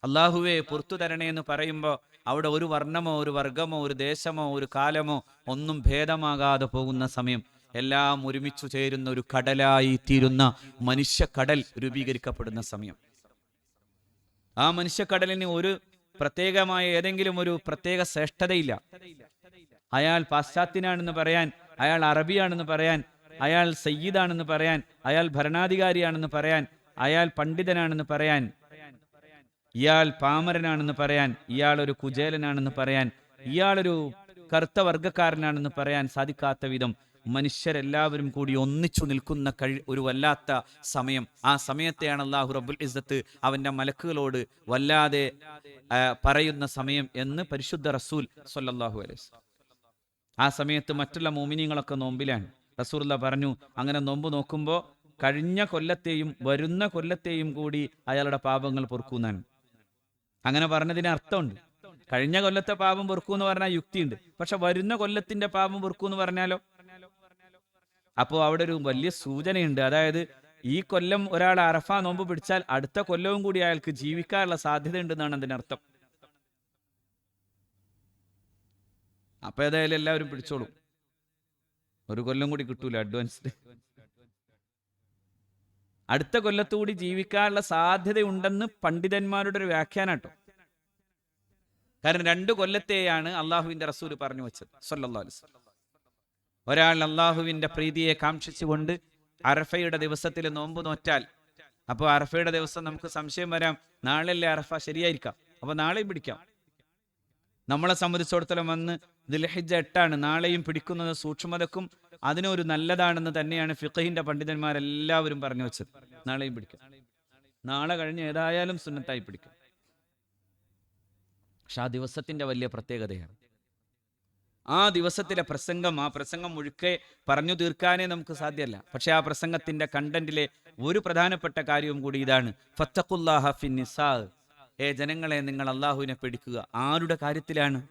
അള്ളാഹുവെ പുറത്തു തരണേ എന്ന് പറയുമ്പോൾ അവിടെ ഒരു വർണ്ണമോ ഒരു വർഗമോ ഒരു ദേശമോ ഒരു കാലമോ ഒന്നും ഭേദമാകാതെ പോകുന്ന സമയം. എല്ലാം ഒരുമിച്ചു ചേരുന്ന ഒരു കടലായി തീരുന്ന മനുഷ്യക്കടൽ രൂപീകരിക്കപ്പെടുന്ന സമയം. ആ മനുഷ്യക്കടലിന് ഒരു പ്രത്യേകമായ ഏതെങ്കിലും ഒരു പ്രത്യേക ശ്രേഷ്ഠതയില്ല. അയാൾ പാശ്ചാത്യനാണെന്ന് പറയാൻ, അയാൾ അറബിയാണെന്ന് പറയാൻ, അയാൾ സയ്യിദാണെന്ന് പറയാൻ, അയാൾ ഭരണാധികാരിയാണെന്ന് പറയാൻ, അയാൾ പണ്ഡിതനാണെന്ന് പറയാൻ, ഇയാൾ പാമരനാണെന്ന് പറയാൻ, ഇയാൾ ഒരു കുചേലനാണെന്ന് പറയാൻ ഇയാളൊരു കറുത്ത വർഗക്കാരനാണെന്ന് പറയാൻ സാധിക്കാത്ത വിധം മനുഷ്യരെല്ലാവരും കൂടി ഒന്നിച്ചു നിൽക്കുന്ന ഒരു വല്ലാത്ത സമയം. ആ സമയത്തെയാണ് അല്ലാഹു റബ്ബുൽ ഇസ്സത്ത് അവന്റെ മലക്കുകളോട് വല്ലാതെ പറയുന്ന സമയം എന്ന് പരിശുദ്ധ റസൂൽ സ്വല്ലല്ലാഹു അലൈഹി വസല്ലം. ആ സമയത്ത് മറ്റുള്ള മോമിനീങ്ങളൊക്കെ നോമ്പിലാണ്. റസൂലുള്ളാഹി പറഞ്ഞു, അങ്ങനെ നോമ്പ് നോക്കുമ്പോൾ കഴിഞ്ഞ കൊല്ലത്തെയും വരുന്ന കൊല്ലത്തെയും കൂടി അയാളുടെ പാപങ്ങൾ പൊറുക്കുന്നാണ്. അങ്ങനെ പറഞ്ഞതിന് അർത്ഥമുണ്ട്. കഴിഞ്ഞ കൊല്ലത്തെ പാപം പൊറുക്കൂ എന്ന് പറഞ്ഞാൽ യുക്തിയുണ്ട്. പക്ഷെ വരുന്ന കൊല്ലത്തിന്റെ പാപം പൊറുക്കൂ എന്ന് പറഞ്ഞാലോ? അപ്പോൾ അവിടെ ഒരു വലിയ സൂചനയുണ്ട്. അതായത് ഈ കൊല്ലം ഒരാൾ അറഫ നോമ്പ് പിടിച്ചാൽ അടുത്ത കൊല്ലവും കൂടി അയാൾക്ക് ജീവിക്കാനുള്ള സാധ്യത ഉണ്ടെന്നാണ് അതിനർത്ഥം. അപ്പൊ ഏതായാലും എല്ലാവരും പിടിച്ചോളും. ഒരു കൊല്ലം കൂടി കിട്ടൂല അഡ്വാൻസ്ഡ്. അടുത്ത കൊല്ലത്തുകൂടി ജീവിക്കാനുള്ള സാധ്യതയുണ്ടെന്ന് പണ്ഡിതന്മാരുടെ ഒരു വ്യാഖ്യാനം കേട്ടോ. കാരണം 2 കൊല്ലത്തെയാണ് അള്ളാഹുവിന്റെ റസൂൽ പറഞ്ഞു വെച്ചത് സ്വല്ലല്ലാഹു അലൈഹി വസല്ലം. ഒരാൾ അള്ളാഹുവിന്റെ പ്രീതിയെ കാംക്ഷിച്ചുകൊണ്ട് അറഫയുടെ ദിവസത്തിൽ നോമ്പ് നോറ്റാൽ, അപ്പോൾ അറഫയുടെ ദിവസം നമുക്ക് സംശയം വരാം, നാളെയല്ലേ അറഫ, ശരിയായിരിക്കാം, അപ്പൊ നാളെയും പിടിക്കാം. നമ്മളെ സംബന്ധിച്ചിടത്തോളം വന്ന് ദുൽഹിജ്ജ 8 നാളെയും പിടിക്കുന്നത് സൂക്ഷ്മതക്കും അതിനൊരു നല്ലതാണെന്ന് തന്നെയാണ് ഫിഖഹിന്റെ പണ്ഡിതന്മാരെല്ലാവരും പറഞ്ഞു വെച്ചത്. നാളെയും പിടിക്കാം, നാളെ കഴിഞ്ഞ് ഏതായാലും സുന്നത്തായി പിടിക്കാം. പക്ഷെ ആ ദിവസത്തിന്റെ വലിയ പ്രത്യേകതയാണ് ആ ദിവസത്തിലെ പ്രസംഗം. ആ പ്രസംഗം മുഴുക്കെ പറഞ്ഞു തീർക്കാനേ നമുക്ക് സാധ്യമല്ല. പക്ഷെ ആ പ്രസംഗത്തിന്റെ കണ്ടന്റിലെ ഒരു പ്രധാനപ്പെട്ട കാര്യവും കൂടി ഇതാണ്: ഫത്തഖുല്ലാഹ ഫിന്നിസാ, ഏ ജനങ്ങളെ, നിങ്ങൾ അള്ളാഹുവിനെ പേടിക്കുക. ആരുടെ കാര്യത്തിലാണ്?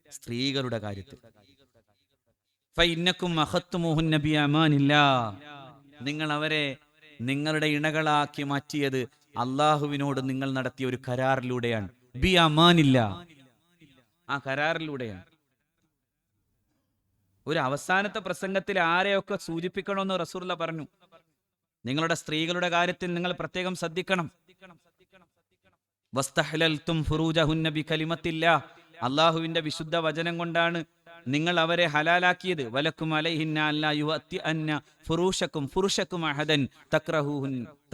സ്ത്രീകളുടെ കാര്യത്തിൽ. ഫഇന്നകും അഖത്തുമുഹുന്ന ബിഅമാനില്ലാ, നിങ്ങൾ അവരെ നിങ്ങളുടെ ഇണകളാക്കി മാറ്റിയത് അള്ളാഹുവിനോട് നിങ്ങൾ നടത്തിയ ഒരു കരാറിലൂടെയാണ്. ബിഅമാനില്ലാ, ആ കരാറിലൂടെയാണ്. ഒരു അവസാനത്തെ പ്രസംഗത്തിൽ ആരെയൊക്കെ സൂചിപ്പിക്കണമെന്ന് റസൂലുള്ളാഹി പറഞ്ഞു. നിങ്ങളുടെ സ്ത്രീകളുടെ കാര്യത്തിൽ നിങ്ങൾ പ്രത്യേകം ശ്രദ്ധിക്കണം. വസ്തഹലൽതും ഫുറൂജഹുന്ന ബികലിമത്തില്ലാ, അല്ലാഹുവിന്റെ വിശുദ്ധ വചനം കൊണ്ടാണ് നിങ്ങൾ അവരെ ഹലാലാക്കിയത്. വലക്കും അലൈഹിന്ന അല്ലാ യുഅത്തി അന്ന ഫുറുഷക്കും അഹദൻ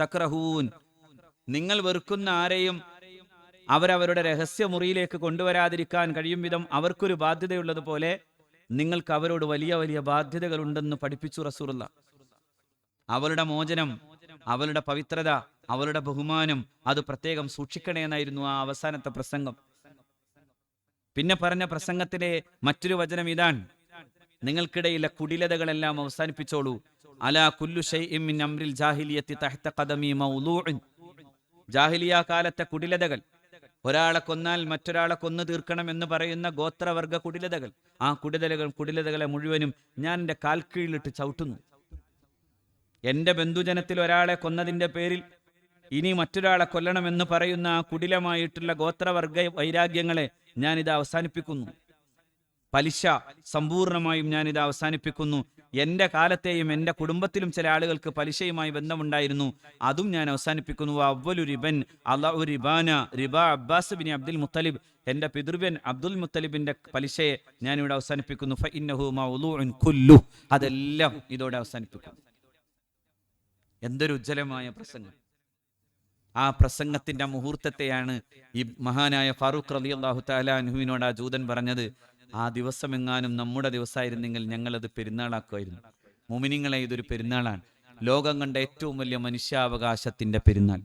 തക്റഹൂൻ, നിങ്ങൾ വെറുക്കുന്ന ആരെയും അവരവരുടെ രഹസ്യമുറിയിലേക്ക് കൊണ്ടുവരാതിരിക്കാൻ കഴിയും വിധം അവർക്കൊരു ബാധ്യതയുള്ളതുപോലെ നിങ്ങൾക്ക് അവരോട് വലിയ വലിയ ബാധ്യതകളുണ്ടെന്ന് പഠിപ്പിച്ചു റസൂലുള്ളാഹി. അവളുടെ മോചനം, അവളുടെ പവിത്രത, അവളുടെ ബഹുമാനം, അത് പ്രത്യേകം സൂക്ഷിക്കണേ എന്നായിരുന്നു ആ അവസാനത്തെ പ്രസംഗം. പിന്നെ പറഞ്ഞ പ്രസംഗത്തിലെ മറ്റൊരു വചനം ഇതാണ്: നിങ്ങൾക്കിടയിലെ കുടിലതകളെല്ലാം അവസാനിപ്പിച്ചോളൂ. അലാ കുല്ലു ശൈഇൻ മിൻ അംറിൽ ജാഹിലിയത്തി തഹ്ത ഖദമി മൗലൂഉൻ, ജാഹിലിയ കാലത്തെ കുടിലതകൾ, ഒരാളെ കൊന്നാൽ മറ്റൊരാളെ കൊന്നു തീർക്കണം എന്ന് പറയുന്ന ഗോത്രവർഗ കുടിലതകൾ, ആ കുടിലതകളെ മുഴുവനും ഞാൻ എൻ്റെ കാൽക്കീഴിലിട്ട് ചവിട്ടുന്നു. എൻ്റെ ബന്ധുജനത്തിൽ ഒരാളെ കൊന്നതിൻ്റെ പേരിൽ ഇനി മറ്റൊരാളെ കൊല്ലണമെന്ന് പറയുന്ന ആ കുടിലമായിട്ടുള്ള ഗോത്രവർഗ വൈരാഗ്യങ്ങളെ ഞാനിത് അവസാനിപ്പിക്കുന്നു. പലിശ സമ്പൂർണമായും ഞാനിത് അവസാനിപ്പിക്കുന്നു. എൻ്റെ കാലത്തെയും എൻ്റെ കുടുംബത്തിലും ചില ആളുകൾക്ക് പലിശയുമായി ബന്ധമുണ്ടായിരുന്നു, അതും ഞാൻ അവസാനിപ്പിക്കുന്നു. അവ്വലു റിബൻ അല്ലാഹു റിബാന റിബ അബ്ബാസ് ബിൻ അബ്ദുൽ മുത്തലിബ്, എൻ്റെ പിതൃവ്യൻ അബ്ദുൽ മുത്തലിബിന്റെ പലിശയെ ഞാനിവിടെ അവസാനിപ്പിക്കുന്നു. ഫഇന്നഹു മൗലൂഉൻ കുല്ലു, അതെല്ലാം ഇതോടെ അവസാനിപ്പിക്കുന്നു. എന്തൊരു ഉജ്ജ്വലമായ പ്രസംഗം! ആ പ്രസംഗത്തിന്റെ മുഹൂർത്തത്തെയാണ് ഈ മഹാനായ ഫാറൂഖ് റളിയല്ലാഹു തആല അൻഹുവിനോട് ആ ജൂതൻ പറഞ്ഞത്: ആ ദിവസം എങ്ങാനും നമ്മുടെ ദിവസമായിരുന്നെങ്കിൽ ഞങ്ങളത് പെരുന്നാളാക്കുമായിരുന്നു. മുഅ്മിനീങ്ങളെ, ഇതൊരു പെരുന്നാളാണ്. ലോകം കണ്ട ഏറ്റവും വലിയ മനുഷ്യാവകാശത്തിന്റെ പെരുന്നാൾ,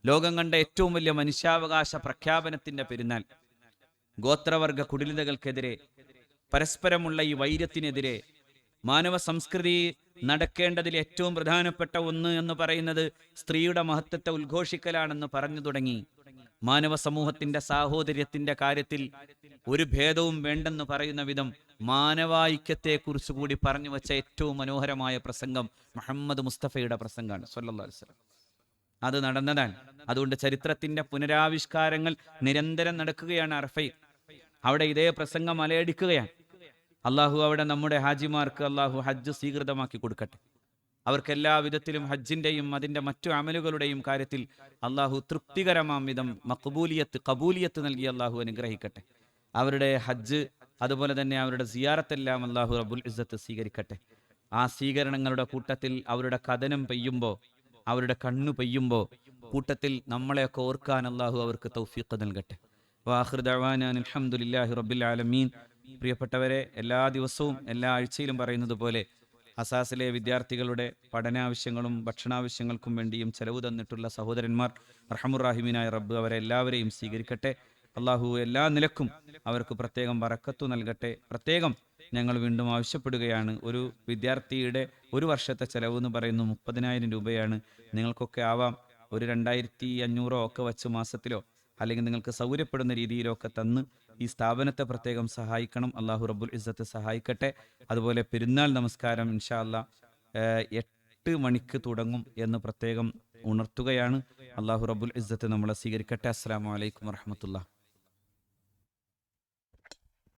ലോകം കണ്ട ഏറ്റവും വലിയ മനുഷ്യാവകാശ പ്രഖ്യാപനത്തിന്റെ പെരുന്നാൾ. ഗോത്രവർഗ കുടിലതകൾക്കെതിരെ, പരസ്പരമുള്ള ഈ വൈര്യത്തിനെതിരെ, മാനവ സംസ്കൃതി നടക്കേണ്ടതിൽ ഏറ്റവും പ്രധാനപ്പെട്ട ഒന്ന് എന്ന് പറയുന്നത് സ്ത്രീയുടെ മഹത്വത്തെ ഉദ്ഘോഷിക്കലാണെന്ന് പറഞ്ഞു തുടങ്ങി. മാനവ സമൂഹത്തിന്റെ സാഹോദര്യത്തിന്റെ കാര്യത്തിൽ ഒരു ഭേദവും വേണ്ടെന്ന് പറയുന്ന വിധം മാനവായിക്യത്തെക്കുറിച്ച് കൂടി പറഞ്ഞു വച്ച ഏറ്റവും മനോഹരമായ പ്രസംഗം മുഹമ്മദ് മുസ്തഫയുടെ പ്രസംഗമാണ് സ്വല്ലല്ലാഹു അലൈഹി വസല്ലം. അത് നടന്നതാണ്. അതുകൊണ്ട് ചരിത്രത്തിന്റെ പുനരാവിഷ്കാരങ്ങൾ നിരന്തരം നടക്കുകയാണ് അറഫയിൽ. അവിടെ ഇതേ പ്രസംഗം അലയടിക്കുകയാണ്. അള്ളാഹു അവിടെ നമ്മുടെ ഹാജിമാർക്ക് അള്ളാഹു ഹജ്ജ് സ്വീകൃതമാക്കി കൊടുക്കട്ടെ. അവർക്ക് എല്ലാ വിധത്തിലും ഹജ്ജിന്റെയും അതിൻ്റെ മറ്റു അമലുകളുടെയും കാര്യത്തിൽ അള്ളാഹു തൃപ്തികരമാം വിധം കബൂലിയത്ത് നൽകി അള്ളാഹു അനുഗ്രഹിക്കട്ടെ. അവരുടെ ഹജ്ജ്, അതുപോലെ തന്നെ അവരുടെ സിയാറത്തെല്ലാം അള്ളാഹു റബ്ബുൽ ഇസ്സത്ത് സ്വീകരിക്കട്ടെ. ആ സ്വീകരണങ്ങളുടെ കൂട്ടത്തിൽ അവരുടെ കഥനം പെയ്യുമ്പോൾ, അവരുടെ കണ്ണു പെയ്യുമ്പോൾ കൂട്ടത്തിൽ നമ്മളെയൊക്കെ ഓർക്കാൻ അള്ളാഹു അവർക്ക് തൗഫീഖ് നൽകട്ടെ. വാഖിർ ദഅവാനാ അൽഹംദുലില്ലാഹി റബ്ബിൽ ആലമീൻ. പ്രിയപ്പെട്ടവരെ, എല്ലാ ദിവസവും എല്ലാ ആഴ്ചയിലും പറയുന്നത് പോലെ അസാസിലെ വിദ്യാർത്ഥികളുടെ പഠനാവശ്യങ്ങളും ഭക്ഷണാവശ്യങ്ങൾക്കും വേണ്ടിയും ചെലവ് തന്നിട്ടുള്ള സഹോദരന്മാർ, റഹമുറാഹിമീനായ റബ്ബ് അവരെ എല്ലാവരെയും സ്വീകരിക്കട്ടെ. അള്ളാഹു എല്ലാ നിലക്കും അവർക്ക് പ്രത്യേകം ബറക്കത്തു നൽകട്ടെ. പ്രത്യേകം ഞങ്ങൾ വീണ്ടും ആവശ്യപ്പെടുകയാണ്, ഒരു വിദ്യാർത്ഥിയുടെ ഒരു വർഷത്തെ ചെലവ് എന്ന് പറയുന്നത് 30,000 രൂപയാണ്. നിങ്ങൾക്കൊക്കെ ആവാം ഒരു 2,500 ഒക്കെ വച്ച് മാസത്തിലോ അല്ലെങ്കിൽ നിങ്ങൾക്ക് സൗകര്യപ്പെടുന്ന രീതിയിലോ ഒക്കെ തന്ന് ഈ സ്ഥാപനത്തെ പ്രത്യേകം സഹായിക്കണം. അള്ളാഹു റബ്ബുൽ ഇസ്സത്ത് സഹായിക്കട്ടെ. അതുപോലെ പെരുന്നാൾ നമസ്കാരം ഇൻഷാ അല്ലാ 8 മണിക്ക് തുടങ്ങും എന്ന് പ്രത്യേകം ഉണർത്തുകയാണ്. അള്ളാഹു റബ്ബുൽ ഇസ്സത്ത് നമ്മളെ സ്വീകരിക്കട്ടെ. അസ്സലാമു അലൈക്കും വറഹ്മത്തുള്ളാഹി.